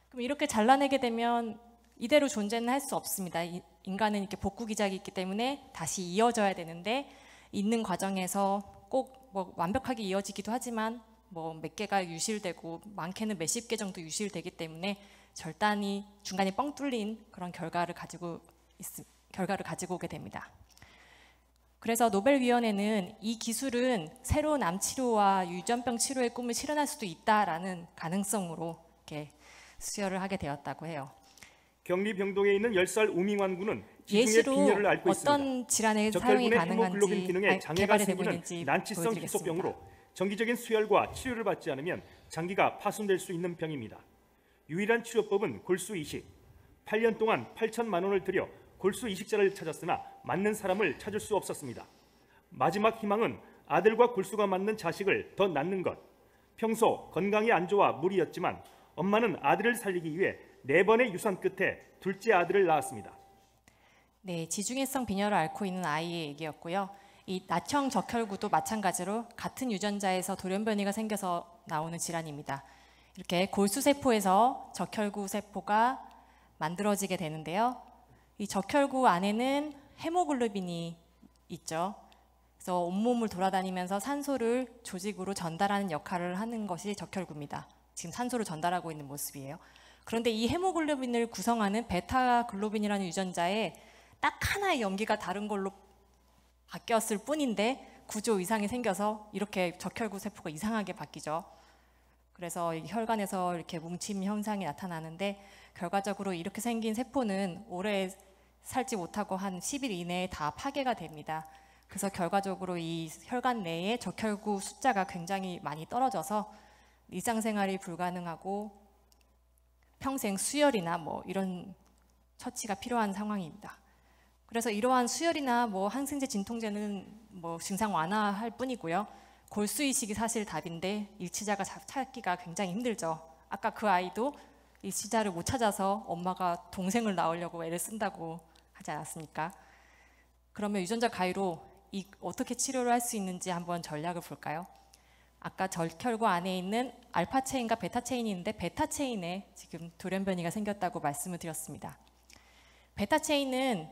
F: 그럼 이렇게 잘라내게 되면 이대로 존재는 할 수 없습니다. 인간은 이렇게 복구 기작이 있기 때문에 다시 이어져야 되는데 있는 과정에서 꼭 뭐 완벽하게 이어지기도 하지만 뭐 몇 개가 유실되고 많게는 몇십 개 정도 유실되기 때문에 절단이 중간에 뻥 뚫린 그런 결과를 가지고 오게 됩니다. 그래서 노벨위원회는 이 기술은 새로운 암 치료와 유전병 치료의 꿈을 실현할 수도 있다라는 가능성으로 이렇게 수여를 하게 되었다고 해요.
H: 경리병동에 있는 10살 우밍환군은 지중해
F: 예시로
H: 빈혈을 앓고
F: 어떤
H: 있습니다.
F: 질환에 사용이
H: 적혈군의 헤모글로빈
F: 가능한지
H: 기능에 장애가
F: 개발이 되고
H: 생기는
F: 있는지
H: 난치성
F: 보여드리겠습니다.
H: 희소병으로 정기적인 수혈과 치료를 받지 않으면 장기가 파손될 수 있는 병입니다. 유일한 치료법은 골수 이식. 8년 동안 8천만 원을 들여 골수 이식자를 찾았으나 맞는 사람을 찾을 수 없었습니다. 마지막 희망은 아들과 골수가 맞는 자식을 더 낳는 것. 평소 건강이 안 좋아 무리였지만 엄마는 아들을 살리기 위해 4번의 유산 끝에 둘째 아들을 낳았습니다.
F: 네, 지중해성 빈혈을 앓고 있는 아이의 얘기였고요. 이 나청 적혈구도 마찬가지로 같은 유전자에서 돌연변이가 생겨서 나오는 질환입니다. 이렇게 골수세포에서 적혈구 세포가 만들어지게 되는데요. 이 적혈구 안에는 헤모글로빈이 있죠. 그래서 온몸을 돌아다니면서 산소를 조직으로 전달하는 역할을 하는 것이 적혈구입니다. 지금 산소를 전달하고 있는 모습이에요. 그런데 이 헤모글로빈을 구성하는 베타글로빈이라는 유전자에 딱 하나의 염기가 다른 걸로 바뀌었을 뿐인데 구조 이상이 생겨서 이렇게 적혈구 세포가 이상하게 바뀌죠. 그래서 혈관에서 이렇게 뭉침 현상이 나타나는데 결과적으로 이렇게 생긴 세포는 오래 살지 못하고 한 10일 이내에 다 파괴가 됩니다. 그래서 결과적으로 이 혈관 내에 적혈구 숫자가 굉장히 많이 떨어져서 일상생활이 불가능하고 평생 수혈이나 뭐 이런 처치가 필요한 상황입니다. 그래서 이러한 수혈이나 뭐 항생제, 진통제는 뭐 증상 완화할 뿐이고요. 골수 이식이 사실 답인데 일치자가 찾기가 굉장히 힘들죠. 아까 그 아이도 일치자를 못 찾아서 엄마가 동생을 낳으려고 애를 쓴다고 하지 않았습니까? 그러면 유전자 가위로 어떻게 치료를 할 수 있는지 한번 전략을 볼까요? 아까 적혈구 안에 있는 알파 체인과 베타 체인이 있는데 베타 체인에 지금 돌연변이가 생겼다고 말씀을 드렸습니다. 베타 체인은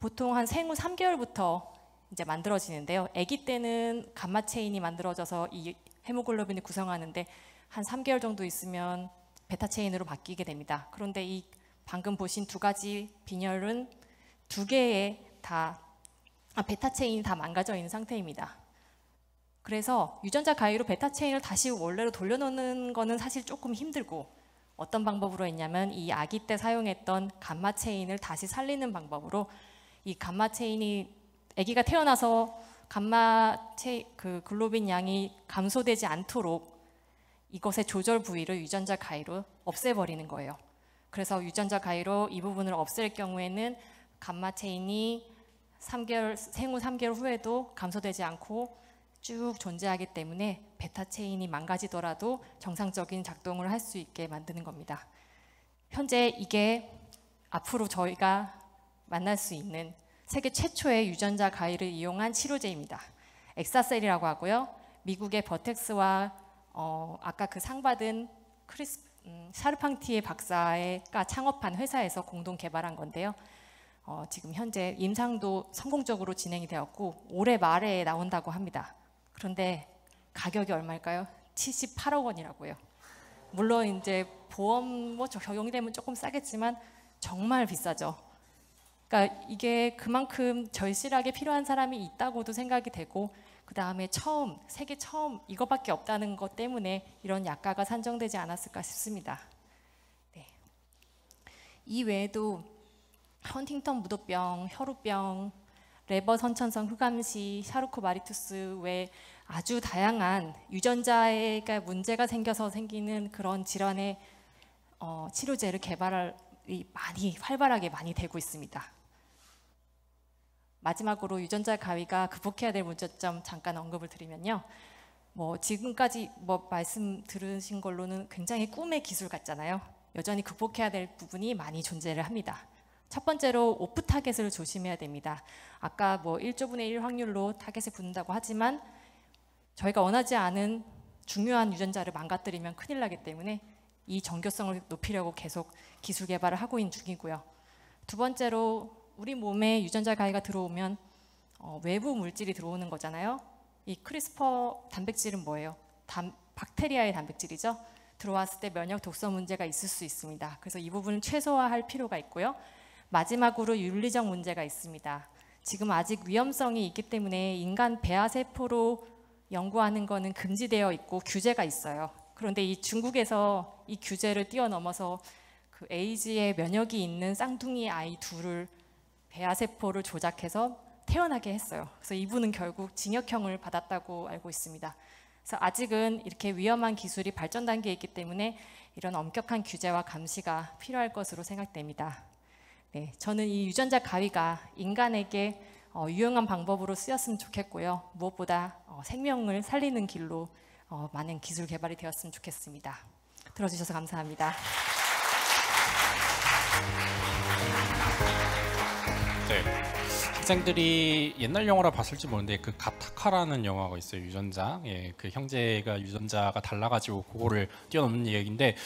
F: 보통 한 생후 3개월부터 이제 만들어지는데요. 아기 때는 감마 체인이 만들어져서 이 헤모글로빈을 구성하는데 한 3개월 정도 있으면 베타 체인으로 바뀌게 됩니다. 그런데 이 방금 보신 두 가지 빈혈은 두 개의 베타 체인이 다 망가져 있는 상태입니다. 그래서 유전자 가위로 베타 체인을 다시 원래로 돌려놓는 거는 사실 조금 힘들고 어떤 방법으로 했냐면 이 아기 때 사용했던 감마 체인을 다시 살리는 방법으로 이 감마 체인이 아기가 태어나서 그 글로빈 양이 감소되지 않도록 이것의 조절 부위를 유전자 가위로 없애버리는 거예요. 그래서 유전자 가위로 이 부분을 없앨 경우에는 감마 체인이 생후 3개월 후에도 감소되지 않고 쭉 존재하기 때문에 베타 체인이 망가지더라도 정상적인 작동을 할 수 있게 만드는 겁니다. 현재 이게 앞으로 저희가 만날 수 있는 세계 최초의 유전자 가위를 이용한 치료제입니다. 엑사셀이라고 하고요. 미국의 버텍스와 아까 그 상 받은 샤르팡티에 박사가 창업한 회사에서 공동 개발한 건데요. 지금 현재 임상도 성공적으로 진행이 되었고 올해 말에 나온다고 합니다. 그런데 가격이 얼마일까요? 178억 원이라고요. 물론 이제 보험 뭐 적용이 되면 조금 싸겠지만 정말 비싸죠. 그러니까 이게 그만큼 절실하게 필요한 사람이 있다고도 생각이 되고, 그 다음에 세계 처음 이거밖에 없다는 것 때문에 이런 약가가 산정되지 않았을까 싶습니다. 네. 이 외에도 헌팅턴 무도병, 혈우병, 레버 선천성 흑암시, 샤르코마리투스 외 아주 다양한 유전자에 문제가 생겨서 생기는 그런 질환의 치료제를 개발이 활발하게 많이 되고 있습니다. 마지막으로 유전자 가위가 극복해야 될 문제점 잠깐 언급을 드리면요. 지금까지 말씀 들으신 걸로는 굉장히 꿈의 기술 같잖아요. 여전히 극복해야 될 부분이 많이 존재를 합니다. 첫 번째로 오프 타겟을 조심해야 됩니다. 아까 1조분의 1 확률로 타겟에 붙는다고 하지만 저희가 원하지 않은 중요한 유전자를 망가뜨리면 큰일 나기 때문에 이 정교성을 높이려고 계속 기술 개발을 하고 있는 중이고요. 두 번째로 우리 몸에 유전자 가위가 들어오면 외부 물질이 들어오는 거잖아요. 이 크리스퍼 단백질은 뭐예요? 박테리아의 단백질이죠. 들어왔을 때 면역 독성 문제가 있을 수 있습니다. 그래서 이 부분은 최소화할 필요가 있고요. 마지막으로 윤리적 문제가 있습니다. 지금 아직 위험성이 있기 때문에 인간 배아세포로 연구하는 거는 금지되어 있고 규제가 있어요. 그런데 이 중국에서 이 규제를 뛰어넘어서 그 에이즈에 면역이 있는 쌍둥이 아이 둘을 배아세포를 조작해서 태어나게 했어요. 그래서 이분은 결국 징역형을 받았다고 알고 있습니다. 그래서 아직은 이렇게 위험한 기술이 발전 단계에 있기 때문에 이런 엄격한 규제와 감시가 필요할 것으로 생각됩니다. 네, 저는 이 유전자 가위가 인간에게 유용한 방법으로 쓰였으면 좋겠고요. 무엇보다 생명을 살리는 길로 많은 기술 개발이 되었으면 좋겠습니다. 들어주셔서 감사합니다.
A: 네. 학생들이 옛날 영화라 봤을지 모르는데 그 가타카라는 영화가 있어요. 유전자. 그 형제가 유전자가 달라가지고 그거를 뛰어넘는 얘기인데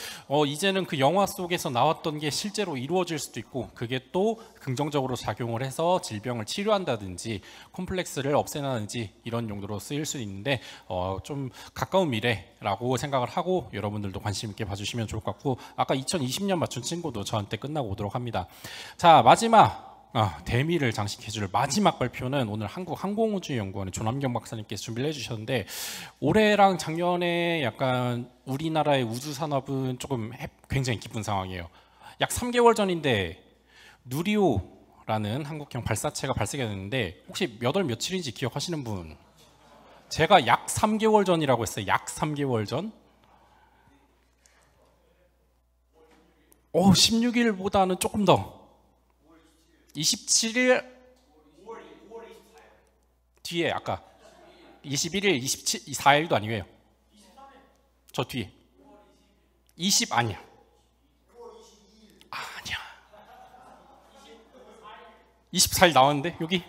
A: 이제는 그 영화 속에서 나왔던 게 실제로 이루어질 수도 있고 그게 또 긍정적으로 작용을 해서 질병을 치료한다든지 콤플렉스를 없애나든지 이런 용도로 쓰일 수 있는데 좀 가까운 미래라고 생각을 하고 여러분들도 관심 있게 봐주시면 좋을 것 같고 아까 2020년 맞춘 친구도 저한테 끝나고 오도록 합니다. 자, 마지막 대미를 장식해줄 마지막 발표는 오늘 한국항공우주연구원의 조남경 박사님께서 준비를 해주셨는데 올해랑 작년에 약간 우리나라의 우주산업은 조금 굉장히 기쁜 상황이에요. 약 3개월 전인데 누리호라는 한국형 발사체가 발사가 됐는데 혹시 몇 월 며칠인지 기억하시는 분? 제가 약 3개월 전이라고 했어요. 약 3개월 전? 16일보다는 조금 더 27일 뒤에 아까 21일, 24일도 아니에요. 저 뒤에 20 아니야. 아니야. 24일 나왔는데 여기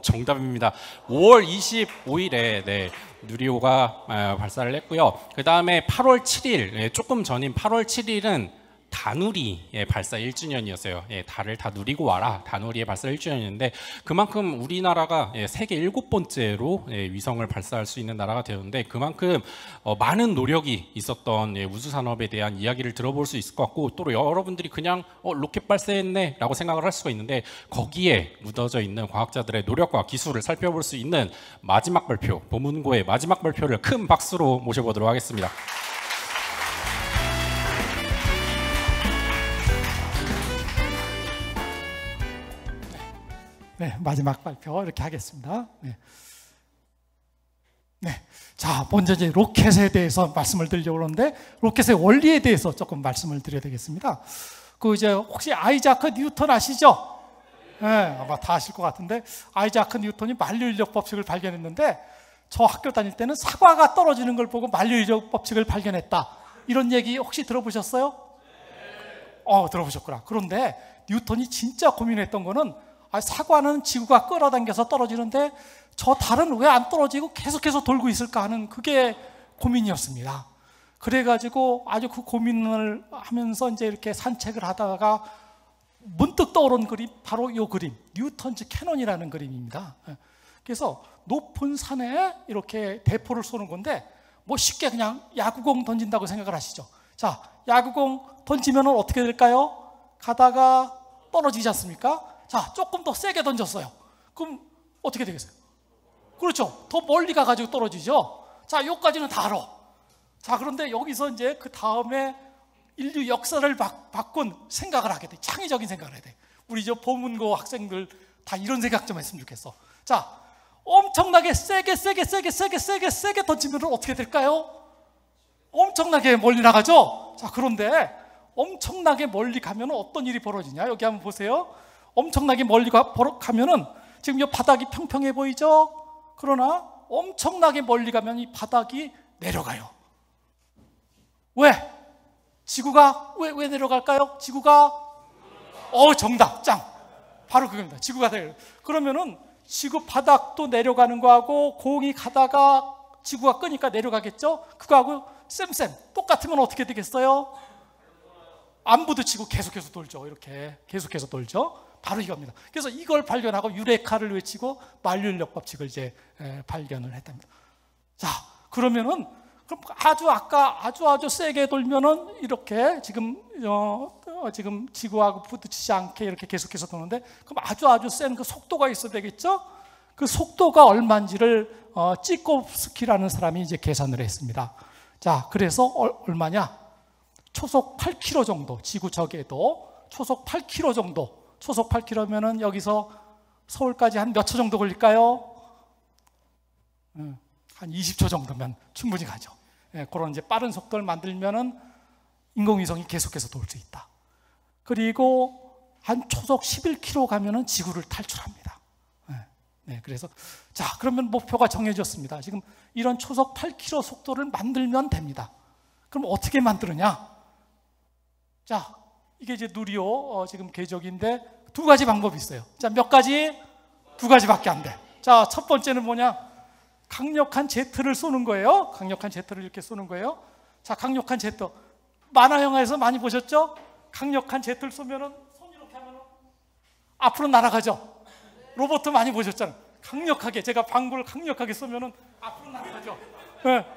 A: 정답입니다. 5월 25일에 네, 누리호가 발사를 했고요. 그 다음에 8월 7일 조금 전인 8월 7일은 다누리의 발사 1주년이었어요. 달을 다 누리고 와라. 다누리의 발사 1주년이었는데 그만큼 우리나라가 세계 7번째로 위성을 발사할 수 있는 나라가 되었는데 그만큼 많은 노력이 있었던 우주산업에 대한 이야기를 들어볼 수 있을 것 같고 또 여러분들이 그냥 로켓 발사했네 라고 생각을 할 수가 있는데 거기에 묻어져 있는 과학자들의 노력과 기술을 살펴볼 수 있는 마지막 발표, 보문고의 마지막 발표를 큰 박수로 모셔보도록 하겠습니다.
G: 네, 마지막 발표 이렇게 하겠습니다. 네. 자, 먼저 이제 로켓에 대해서 말씀을 드리려고 그러는데 로켓의 원리에 대해서 조금 말씀을 드려야 되겠습니다. 이제 혹시 아이자크 뉴턴 아시죠? 네, 아마 다 아실 것 같은데 아이자크 뉴턴이 만류인력 법칙을 발견했는데 저 학교 다닐 때는 사과가 떨어지는 걸 보고 만류인력 법칙을 발견했다. 이런 얘기 혹시 들어보셨어요? 들어보셨구나. 그런데 뉴턴이 진짜 고민했던 거는 사과는 지구가 끌어당겨서 떨어지는데 저 달은 왜 안 떨어지고 계속해서 돌고 있을까 하는 그게 고민이었습니다. 그래가지고 아주 그 고민을 하면서 이제 이렇게 산책을 하다가 문득 떠오른 그림, 바로 이 그림, 뉴턴즈 캐논이라는 그림입니다. 그래서 높은 산에 이렇게 대포를 쏘는 건데 뭐 쉽게 그냥 야구공 던진다고 생각을 하시죠. 자, 야구공 던지면 어떻게 될까요? 가다가 떨어지지 않습니까? 자, 조금 더 세게 던졌어요. 그럼 어떻게 되겠어요? 그렇죠. 더 멀리 가가지고 떨어지죠. 자, 여기까지는 다 알아. 자, 그런데 여기서 이제 그 다음에 인류 역사를 바꾼 생각을 하게 돼. 창의적인 생각을 해야 돼. 우리 저 보문고 학생들 다 이런 생각 좀 했으면 좋겠어. 자, 엄청나게 세게 던지면 어떻게 될까요? 엄청나게 멀리 나가죠? 자, 그런데 엄청나게 멀리 가면 어떤 일이 벌어지냐? 여기 한번 보세요. 엄청나게 멀리 가면은 지금 이 바닥이 평평해 보이죠? 그러나 엄청나게 멀리 가면 이 바닥이 내려가요. 왜? 지구가 왜 내려갈까요? 지구가 정답 짱 바로 그겁니다. 지구가 내려. 그러면은 지구 바닥도 내려가는 거하고 공이 가다가 지구가 끄니까 내려가겠죠? 그거하고 쌤 똑같으면 어떻게 되겠어요? 안 부딪히고 계속해서 돌죠. 이렇게 계속해서 돌죠. 바로 이겁니다. 그래서 이걸 발견하고 유레카를 외치고 만류인력 법칙을 이제 발견을 했답니다. 자, 그러면은 그럼 아주 세게 돌면은 이렇게 지금 지구하고 부딪히지 않게 이렇게 계속해서 도는데 그럼 아주 센 그 속도가 있어야 되겠죠? 그 속도가 얼마인지를 찌콥스키라는 사람이 이제 계산을 했습니다. 자, 그래서 얼마냐? 초속 8km 정도, 지구적에도 초속 8km 정도. 초속 8km면은 여기서 서울까지 한 몇 초 정도 걸릴까요? 한 20초 정도면 충분히 가죠. 그런 이제 빠른 속도를 만들면은 인공위성이 계속해서 돌 수 있다. 그리고 한 초속 11km 가면은 지구를 탈출합니다. 그래서 자, 그러면 목표가 정해졌습니다. 지금 이런 초속 8km 속도를 만들면 됩니다. 그럼 어떻게 만드느냐? 자, 이게 이제 누리호 지금 궤적인데 두 가지 방법이 있어요. 자, 몇 가지? 두 가지밖에 안 돼. 자, 첫 번째는 뭐냐? 강력한 제트를 쏘는 거예요. 강력한 제트를 이렇게 쏘는 거예요. 자, 강력한 제트. 만화 영화에서 많이 보셨죠? 강력한 제트를 쏘면은 손 이렇게 하면은 앞으로 날아가죠. 로봇 많이 보셨잖아요. 강력하게 제가 방구를 강력하게 쏘면은 앞으로 날아가죠.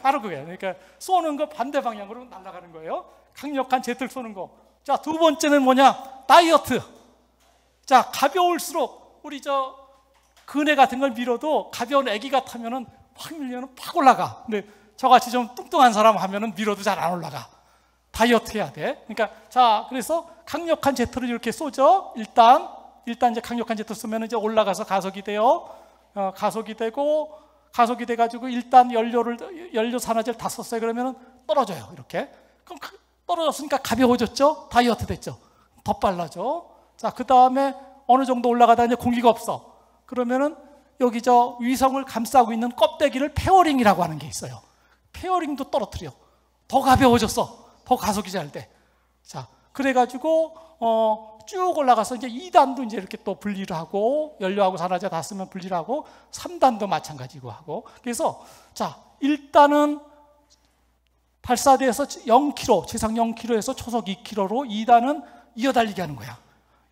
G: 바로 그게. 그러니까 쏘는 거 반대 방향으로 날아가는 거예요. 강력한 제트를 쏘는 거. 자, 두 번째는 뭐냐? 다이어트. 자, 가벼울수록 우리 저 그네 같은 걸 밀어도 가벼운 애기가 타면은 확 밀면은 팍 올라가. 근데 저같이 좀 뚱뚱한 사람 하면은 밀어도 잘 안 올라가. 다이어트 해야 돼. 그러니까 자, 그래서 강력한 제트를 이렇게 쏘죠. 일단 이제 강력한 제트 쏘면 이제 올라가서 가속이 돼요. 가속이 돼가지고 일단 연료 산화제를 다 썼어요. 그러면은 떨어져요. 이렇게. 그럼 떨어졌으니까 가벼워졌죠. 다이어트 됐죠. 더 빨라져. 자, 그 다음에 어느 정도 올라가다 이제 공기가 없어. 그러면은 여기 저 위성을 감싸고 있는 껍데기를 페어링이라고 하는 게 있어요. 페어링도 떨어뜨려. 더 가벼워졌어. 더 가속이 잘 돼. 자, 그래가지고 쭉 올라가서 이제 2단도 이제 이렇게 또 분리를 하고 연료하고 산화제 다 쓰면 분리를 하고 3단도 마찬가지고 하고. 그래서 자, 1단은 발사대에서 0km, 지상 0km에서 초속 2km로 2단은 이어달리기 하는 거야.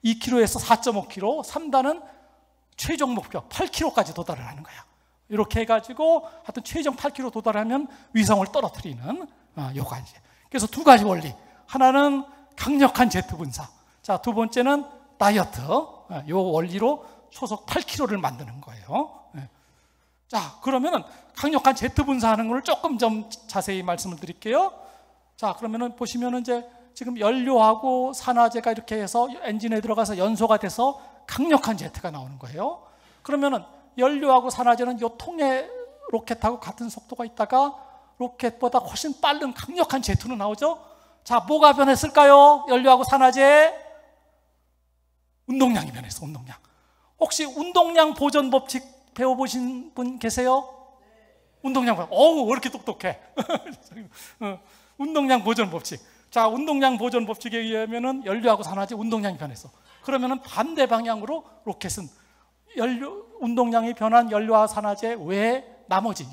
G: 2km에서 4.5km, 3단은 최종 목표 8km까지 도달을 하는 거야. 이렇게 해가지고 하여튼 최종 8km 도달하면 위성을 떨어뜨리는 요가 이제. 그래서 두 가지 원리. 하나는 강력한 제트 분사. 자, 두 번째는 다이어트. 요 원리로 초속 8km를 만드는 거예요. 자, 그러면은 강력한 제트 분사하는 걸 조금 좀 자세히 말씀을 드릴게요. 자, 그러면은 보시면은 이제 지금 연료하고 산화제가 이렇게 해서 엔진에 들어가서 연소가 돼서 강력한 제트가 나오는 거예요. 그러면은 연료하고 산화제는 요 통에 로켓하고 같은 속도가 있다가 로켓보다 훨씬 빠른 강력한 제트로 나오죠. 자, 뭐가 변했을까요? 연료하고 산화제? 운동량이 변했어. 운동량. 혹시 운동량 보존 법칙 배워보신 분 계세요? 운동량 보존. 어우, 왜 이렇게 똑똑해? 운동량 보존 법칙. 자, 운동량 보존 법칙에 의하면은 연료하고 산화제 운동량이 변했어. 그러면은 반대 방향으로 로켓은 운동량이 변한 연료와 산화제 외에 나머지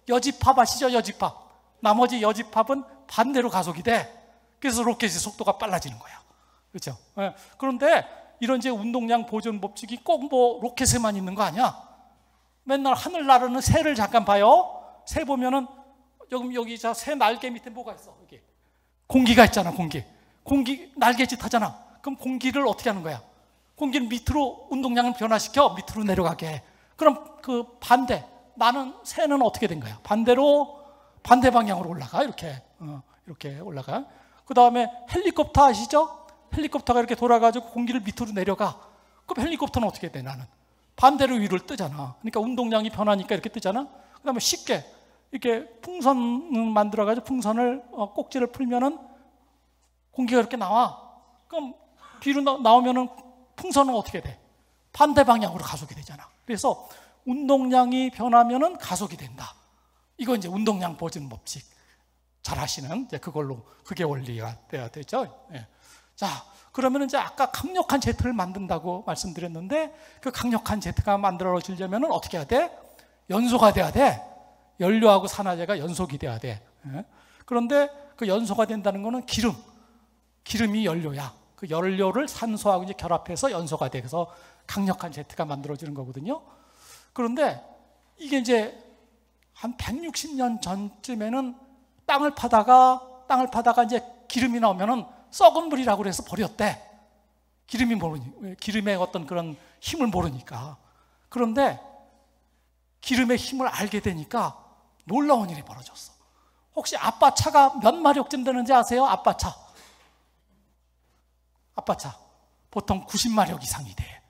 G: 여집합 아시죠? 여집합. 나머지 여집합은 반대로 가속이 돼. 그래서 로켓의 속도가 빨라지는 거야. 그렇죠? 그런데 이런 이제 운동량 보존 법칙이 꼭 뭐 로켓에만 있는 거 아니야? 맨날 하늘 나르는 새를 잠깐 봐요. 새 보면은 여기 새 날개 밑에 뭐가 있어? 여기 공기가 있잖아. 공기 날개짓 하잖아. 그럼 공기를 어떻게 하는 거야? 공기를 밑으로 운동량을 변화시켜 밑으로 내려가게 해. 그럼 그 반대, 나는 새는 어떻게 된 거야? 반대로 반대 방향으로 올라가. 이렇게 올라가. 그 다음에 헬리콥터 아시죠? 헬리콥터가 이렇게 돌아가지고 공기를 밑으로 내려가. 그럼 헬리콥터는 어떻게 돼? 나는 반대로 위를 뜨잖아. 그러니까 운동량이 변하니까 이렇게 뜨잖아. 그 다음에 쉽게 이렇게 풍선 만들어가지고 풍선을 꼭지를 풀면은 공기가 이렇게 나와. 그럼 뒤로 나오면은 풍선은 어떻게 돼? 반대 방향으로 가속이 되잖아. 그래서 운동량이 변하면은 가속이 된다. 이거 이제 운동량 보증 법칙 잘 아시는 이제 그게 원리가 돼야 되죠. 예. 자, 그러면 이제 아까 강력한 제트를 만든다고 말씀드렸는데 그 강력한 제트가 만들어지려면은 어떻게 해야 돼? 연소가 돼야 돼. 연료하고 산화제가 연속이 돼야 돼. 예. 그런데 그 연소가 된다는 거는 기름이 연료야. 그 연료를 산소하고 이제 결합해서 연소가 돼서 강력한 제트가 만들어지는 거거든요. 그런데 이게 이제 한 160년 전쯤에는 땅을 파다가 이제 기름이 나오면은 썩은 물이라고 그래서 버렸대. 기름의 어떤 그런 힘을 모르니까. 그런데 기름의 힘을 알게 되니까 놀라운 일이 벌어졌어. 혹시 아빠 차가 몇 마력쯤 되는지 아세요? 아빠 차 보통 90마력 이상이 돼.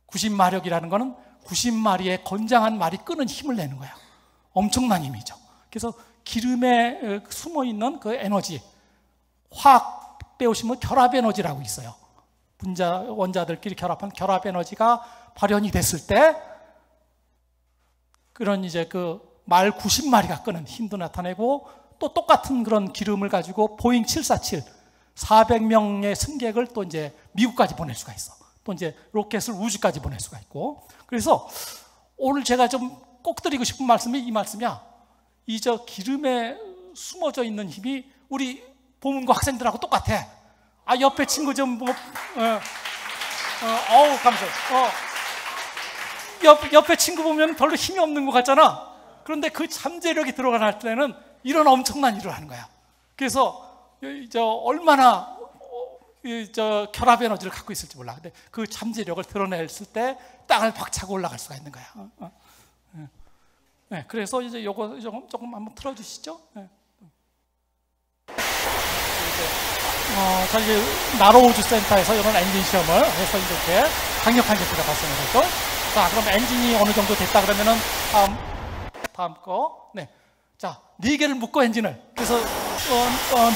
G: 90마력이라는 거는 90마리의 건장한 말이 끄는 힘을 내는 거야. 엄청난 힘이죠. 그래서 기름에 숨어있는 그 에너지, 화학 배우시면 결합 에너지라고 있어요. 원자들끼리 결합한 결합 에너지가 발현이 됐을 때 그런 이제 그 말 90마리가 끄는 힘도 나타내고, 또 똑같은 그런 기름을 가지고 보잉 747 400명의 승객을 또 이제 미국까지 보낼 수가 있어. 또 이제 로켓을 우주까지 보낼 수가 있고. 그래서 오늘 제가 좀 꼭 드리고 싶은 말씀이 이 말씀이야. 이 저 기름에 숨어져 있는 힘이 우리 보문고 학생들하고 똑같아. 옆에 친구 좀 감사해. 옆에 친구 보면 별로 힘이 없는 것 같잖아. 그런데 그 잠재력이 들어갈 때는 이런 엄청난 일을 하는 거야. 그래서 얼마나 결합 에너지를 갖고 있을지 몰라. 근데 그 잠재력을 드러냈을 때 땅을 박차고 올라갈 수가 있는 거야. 네, 그래서 이제 요거 조금 한번 틀어주시죠. 네. 저희 나로우주센터에서 이런 엔진 시험을 해서 이렇게 강력한 제트가 발생을 했고, 자, 그럼 엔진이 어느 정도 됐다 그러면은 다음 거, 네, 자, 4개를 묶고 엔진을, 그래서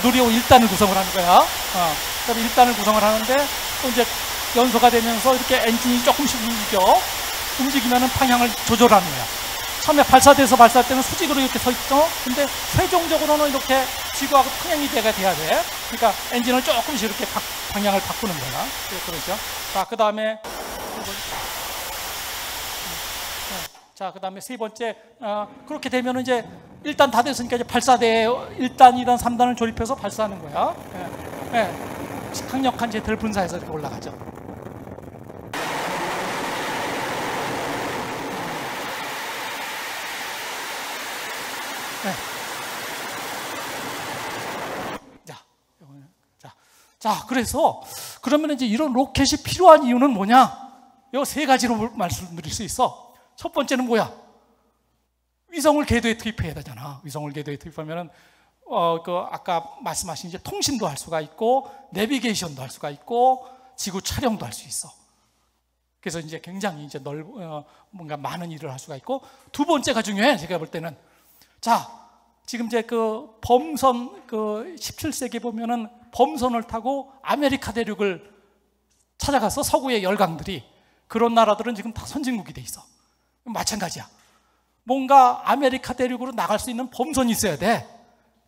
G: 누리호 1단을 구성을 하는 거야. 그럼 1단을 구성을 하는데 또 이제 연소가 되면서 이렇게 엔진이 조금씩 움직이면은 방향을 조절하는 거야. 처음에 발사돼서 발사할 때는 수직으로 이렇게 서 있죠. 근데 최종적으로는 이렇게 지구하고 평행이 돼야 돼. 그러니까 엔진을 조금씩 이렇게 방향을 바꾸는 거야. 그렇죠. 자, 그 다음에 그 다음에 세 번째, 그렇게 되면 이제 1단 다 됐으니까 이제 발사대에 1단, 2단, 3단을 조립해서 발사하는 거야. 강력한 제트를 분사해서 이렇게 올라가죠. 자, 그래서 그러면 이제 이런 로켓이 필요한 이유는 뭐냐? 이 3가지로 말씀드릴 수 있어. 첫 번째는 뭐야? 위성을 궤도에 투입해야 되잖아. 위성을 궤도에 투입하면은 아까 말씀하신 이제 통신도 할 수가 있고, 내비게이션도 할 수가 있고, 지구 촬영도 할 수 있어. 그래서 이제 굉장히 이제 뭔가 많은 일을 할 수가 있고, 두 번째가 중요해. 제가 볼 때는, 자, 지금 이제 그 범선 17세기 보면은 범선을 타고 아메리카 대륙을 찾아가서 서구의 열강들이, 그런 나라들은 지금 다 선진국이 돼 있어. 마찬가지야. 뭔가 아메리카 대륙으로 나갈 수 있는 범선이 있어야 돼.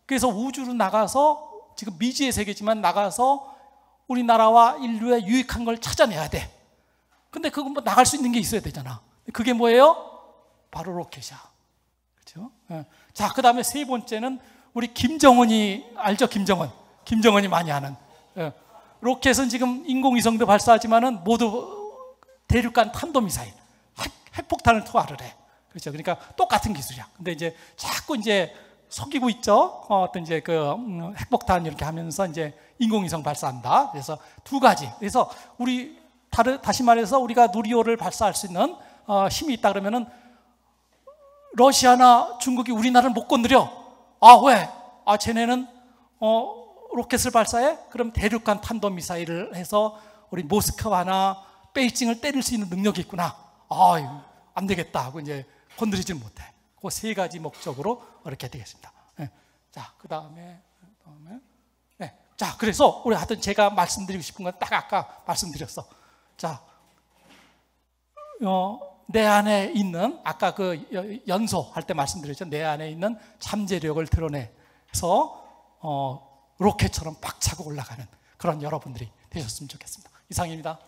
G: 그래서 우주로 나가서, 지금 미지의 세계지만 나가서 우리나라와 인류의 유익한 걸 찾아내야 돼. 근데 그건 뭐 나갈 수 있는 게 있어야 되잖아. 그게 뭐예요? 바로 로켓이야. 그렇죠? 자, 그 다음에 세 번째는 우리 김정은이 알죠? 김정은이 많이 하는 로켓은 지금 인공위성도 발사하지만은 모두 대륙간 탄도미사일, 핵폭탄을 투하를 해. 그렇죠. 그러니까 똑같은 기술이야. 근데 이제 자꾸 이제 속이고 있죠. 어떤 이제 그 핵폭탄 이렇게 하면서 이제 인공위성 발사한다. 그래서 두 가지. 그래서 우리 다시 말해서 우리가 누리호를 발사할 수 있는 힘이 있다 그러면은 러시아나 중국이 우리나라를 못 건드려. 아, 왜? 아, 쟤네는 로켓을 발사해? 그럼 대륙간 탄도 미사일을 해서 우리 모스크바나 베이징을 때릴 수 있는 능력이 있구나. 아, 안 되겠다 하고 이제 건드리질 못해. 그 세 가지 목적으로 이렇게 되겠습니다. 네. 자, 그다음에 네. 자, 그래서 우리 하여튼 제가 말씀드리고 싶은 건 딱 아까 말씀드렸어. 자, 내 안에 있는 아까 그 연소 할 때 말씀드렸죠. 내 안에 있는 잠재력을 드러내서 로켓처럼 팍 차고 올라가는 그런 여러분들이 되셨으면 좋겠습니다. 이상입니다.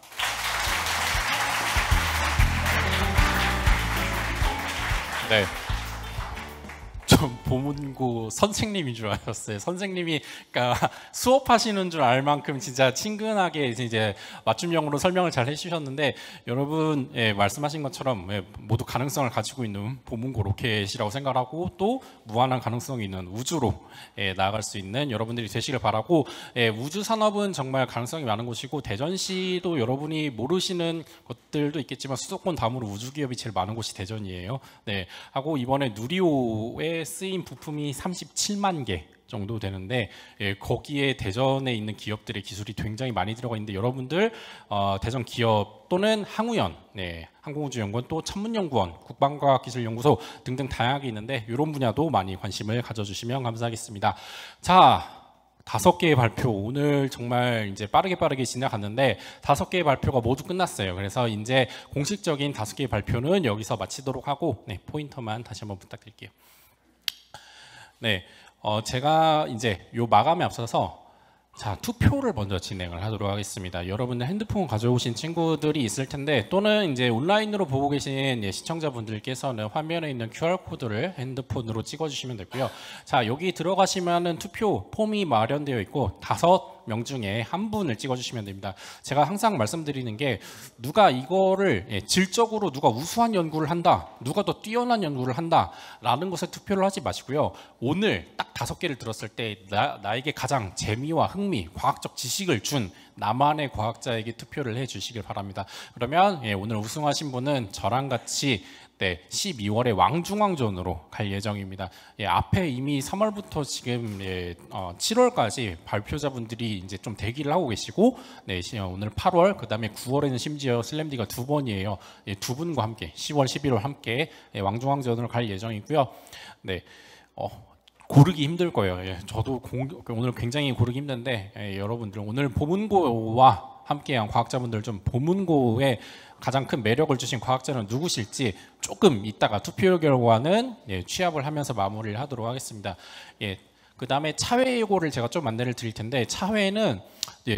A: 네. 좀 보문고 선생님인 줄 알았어요. 선생님이 그러니까 수업하시는 줄 알 만큼 진짜 친근하게 이제 맞춤형으로 설명을 잘 해주셨는데 여러분 말씀하신 것처럼 모두 가능성을 가지고 있는 보문고 로켓이라고 생각하고 또 무한한 가능성이 있는 우주로 나아갈 수 있는 여러분들이 되시길 바라고 우주 산업은 정말 가능성이 많은 곳이고 대전시도 여러분이 모르시는 것들도 있겠지만 수도권 다음으로 우주 기업이 제일 많은 곳이 대전이에요. 네, 하고 이번에 누리호에 쓰인 부품이 37만 개 정도 되는데 거기에 대전에 있는 기업들의 기술이 굉장히 많이 들어가 있는데 여러분들 대전 기업 또는 항우연, 항공우주연구원 또 천문연구원, 국방과학기술연구소 등등 다양하게 있는데 이런 분야도 많이 관심을 가져주시면 감사하겠습니다. 자, 5개의 발표 오늘 정말 이제 빠르게 지나갔는데 5개의 발표가 모두 끝났어요. 그래서 이제 공식적인 5개의 발표는 여기서 마치도록 하고 포인터만 다시 한번 부탁드릴게요. 네, 제가 이제 요 마감에 앞서서 자, 투표를 먼저 진행을 하도록 하겠습니다. 여러분들 핸드폰 가져오신 친구들이 있을 텐데 또는 이제 온라인으로 보고 계신 시청자분들께서는 화면에 있는 QR코드를 핸드폰으로 찍어주시면 되고요. 자, 여기 들어가시면은 투표 폼이 마련되어 있고 5명 중에 한 분을 찍어주시면 됩니다. 제가 항상 말씀드리는 게 누가 이거를 질적으로 누가 우수한 연구를 한다, 누가 더 뛰어난 연구를 한다라는 것에 투표를 하지 마시고요. 오늘 딱 5개를 들었을 때 나에게 가장 재미와 흥미, 과학적 지식을 준 나만의 과학자에게 투표를 해주시길 바랍니다. 그러면 오늘 우승하신 분은 저랑 같이 12월에 왕중왕전으로 갈 예정입니다. 앞에 이미 3월부터 지금 7월까지 발표자분들이 이제 좀 대기를 하고 계시고 오늘 8월 그다음에 9월에는 심지어 슬램디가 2번이에요. 두 분과 함께 10월, 11월 함께 왕중왕전으로 갈 예정이고요. 네. 고르기 힘들 거예요. 저도 오늘 굉장히 고르기 힘든데 여러분들 오늘 보문고와 함께한 과학자분들 좀 보문고에 가장 큰 매력을 주신 과학자는 누구실지 조금 이따가 투표 결과는 취합을 하면서 마무리를 하도록 하겠습니다. 그 다음에 차회 예고를 제가 좀 안내를 드릴 텐데 차회는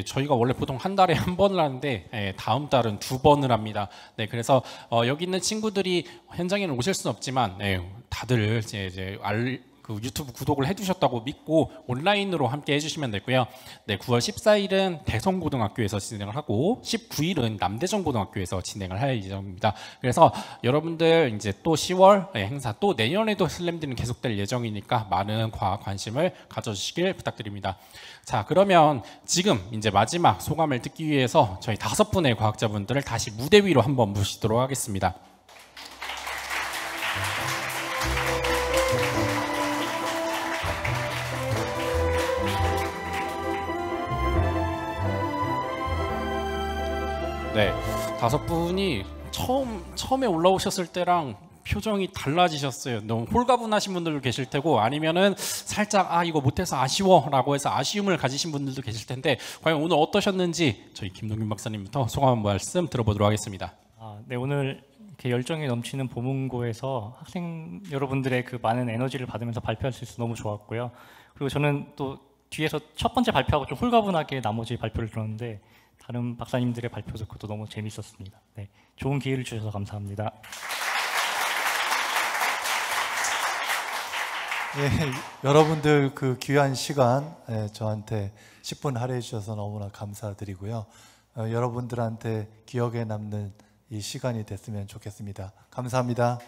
A: 저희가 원래 보통 한 달에 한 번을 하는데 다음 달은 2번을 합니다. 그래서 여기 있는 친구들이 현장에는 오실 수는 없지만 다들 이제 유튜브 구독을 해주셨다고 믿고 온라인으로 함께 해주시면 되고요. 9월 14일은 대성고등학교에서 진행을 하고 19일은 남대전고등학교에서 진행을 할 예정입니다. 그래서 여러분들 이제 또 10월 행사 또 내년에도 슬램디는 계속될 예정이니까 많은 과학 관심을 가져주시길 부탁드립니다. 자, 그러면 지금 이제 마지막 소감을 듣기 위해서 저희 5분의 과학자분들을 다시 무대 위로 한번 모시도록 하겠습니다. 네, 5분이 처음에 올라오셨을 때랑 표정이 달라지셨어요. 너무 홀가분하신 분들도 계실 테고 아니면은 살짝 이거 못해서 아쉬워라고 해서 아쉬움을 가지신 분들도 계실 텐데 과연 오늘 어떠셨는지 저희 김동균 박사님부터 소감 한 말씀 들어보도록 하겠습니다.
C: 네, 오늘 이렇게 열정이 넘치는 보문고에서 학생 여러분들의 그 많은 에너지를 받으면서 발표할 수 있어서 너무 좋았고요. 그리고 저는 또 뒤에서 첫 번째 발표하고 좀 홀가분하게 나머지 발표를 들었는데 다른 박사님들의 발표 듣고도 너무 재밌었습니다. 네, 좋은 기회를 주셔서 감사합니다.
D: 여러분들 그 귀한 시간 저한테 10분 할애해 주셔서 너무나 감사드리고요. 여러분들한테 기억에 남는 이 시간이 됐으면 좋겠습니다. 감사합니다.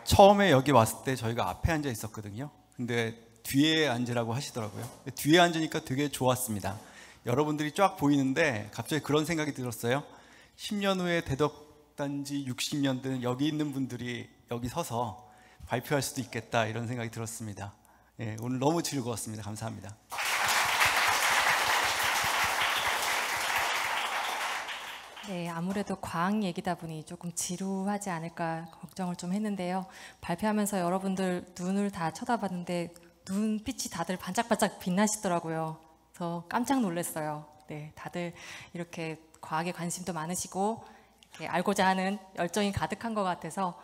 E: 처음에 여기 왔을 때 저희가 앞에 앉아 있었거든요. 근데 뒤에 앉으라고 하시더라고요. 뒤에 앉으니까 되게 좋았습니다. 여러분들이 쫙 보이는데 갑자기 그런 생각이 들었어요. 10년 후에 대덕단지 60년 된 여기 있는 분들이 여기 서서 발표할 수도 있겠다 이런 생각이 들었습니다. 예, 오늘 너무 즐거웠습니다. 감사합니다.
F: 네, 아무래도 과학 얘기다 보니 조금 지루하지 않을까 걱정을 좀 했는데요. 발표하면서 여러분들 눈을 다 쳐다봤는데 눈빛이 다들 반짝반짝 빛나시더라고요. 그래서 깜짝 놀랐어요. 네, 다들 이렇게 과학에 관심도 많으시고 이렇게 알고자 하는 열정이 가득한 것 같아서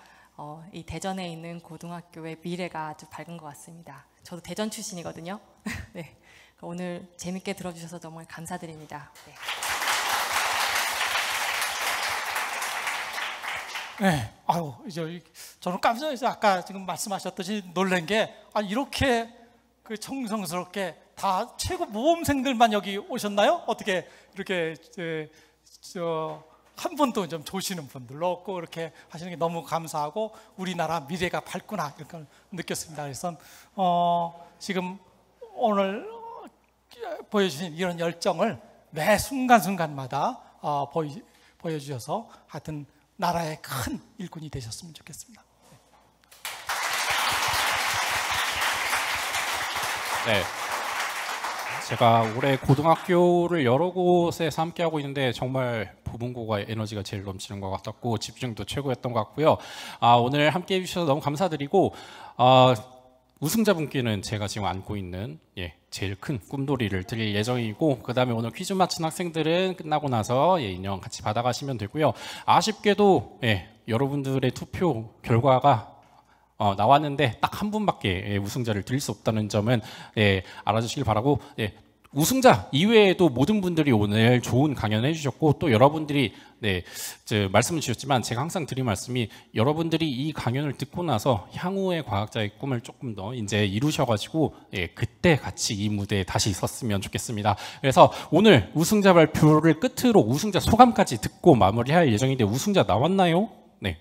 F: 이 대전에 있는 고등학교의 미래가 아주 밝은 것 같습니다. 저도 대전 출신이거든요. 네, 오늘 재밌게 들어주셔서 정말 감사드립니다. 네.
G: 네, 아유, 이제 저는 깜짝 놀라서 아까 지금 말씀하셨듯이 놀란 게 이렇게 그 정성스럽게 다 최고 모범생들만 여기 오셨나요? 어떻게 이렇게 한 분도 좀 조시는 분들로 없고 이렇게 하시는 게 너무 감사하고 우리나라 미래가 밝구나 이렇게 느꼈습니다. 그래서 지금 오늘 보여주신 이런 열정을 매 순간순간마다 보여주셔서 하여튼 나라의 큰 일꾼이 되셨으면 좋겠습니다.
A: 네. 제가 올해 고등학교를 여러 곳에서 함께하고 있는데 정말 보문고가 에너지가 제일 넘치는 것 같았고 집중도 최고였던 것 같고요. 오늘 함께해 주셔서 너무 감사드리고 우승자분께는 제가 지금 안고 있는 제일 큰 꿈돌이를 드릴 예정이고 그 다음에 오늘 퀴즈 맞힌 학생들은 끝나고 나서 인형 같이 받아가시면 되고요. 아쉽게도 여러분들의 투표 결과가 나왔는데 딱 한 분밖에 우승자를 드릴 수 없다는 점은 알아주시길 바라고 우승자 이외에도 모든 분들이 오늘 좋은 강연을 해주셨고 또 여러분들이 말씀을 주셨지만 제가 항상 드린 말씀이 여러분들이 이 강연을 듣고 나서 향후의 과학자의 꿈을 조금 더 이제 이루셔가지고 그때 같이 이 무대에 다시 섰으면 좋겠습니다. 그래서 오늘 우승자 발표를 끝으로 우승자 소감까지 듣고 마무리할 예정인데 우승자 나왔나요? 네.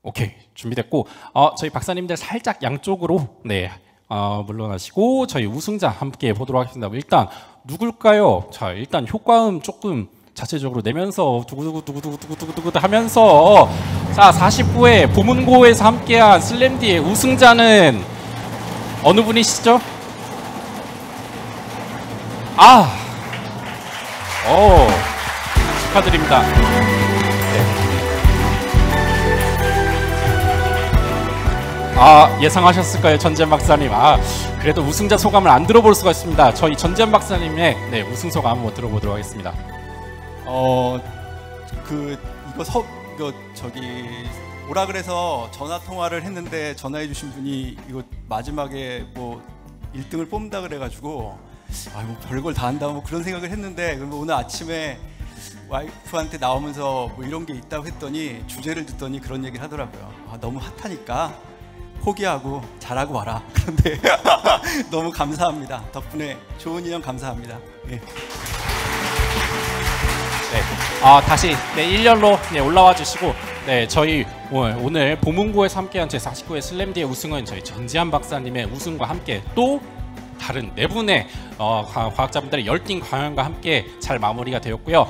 A: 오케이, 준비됐고 저희 박사님들 살짝 양쪽으로 물러나시고 저희 우승자 함께 보도록 하겠습니다. 일단 누굴까요? 자, 일단 효과음 조금 자체적으로 내면서 두구두구 하면서 자, 49회 보문고에서 함께한 슬램디의 우승자는 어느 분이시죠? 축하드립니다. 예상하셨을까요, 전지현 박사님? 그래도 우승자 소감을 안 들어볼 수가 있습니다. 저희 전지현 박사님의 우승 소감 한번 들어보도록 하겠습니다.
E: 오라 그래서 전화 통화를 했는데 전화해 주신 분이 이거 마지막에 뭐 1등을 뽑는다 그래가지고 뭐 별걸 다 한다 뭐 그런 생각을 했는데 오늘 아침에 와이프한테 나오면서 뭐 이런 게 있다고 했더니 주제를 듣더니 그런 얘기를 하더라고요. 너무 핫하니까 포기하고 잘하고 와라. 그런데 너무 감사합니다. 덕분에 좋은 인연 감사합니다.
A: 다시 1열로 올라와 주시고 저희 오늘 보문고에서 함께한 제49회 슬램디의 우승은 저희 전지현 박사님의 우승과 함께 또 다른 4분의 과학자분들의 열띤 강연과 함께 잘 마무리가 되었고요.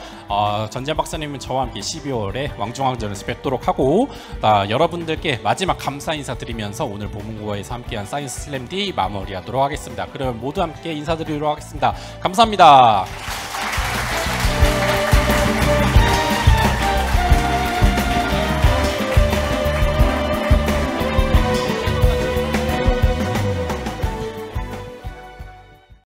A: 전지현 박사님은 저와 함께 12월에 왕중왕전에서 뵙도록 하고 여러분들께 마지막 감사 인사드리면서 오늘 보문고에서 함께한 사이언스 슬램디 마무리하도록 하겠습니다. 그러면 모두 함께 인사드리도록 하겠습니다. 감사합니다.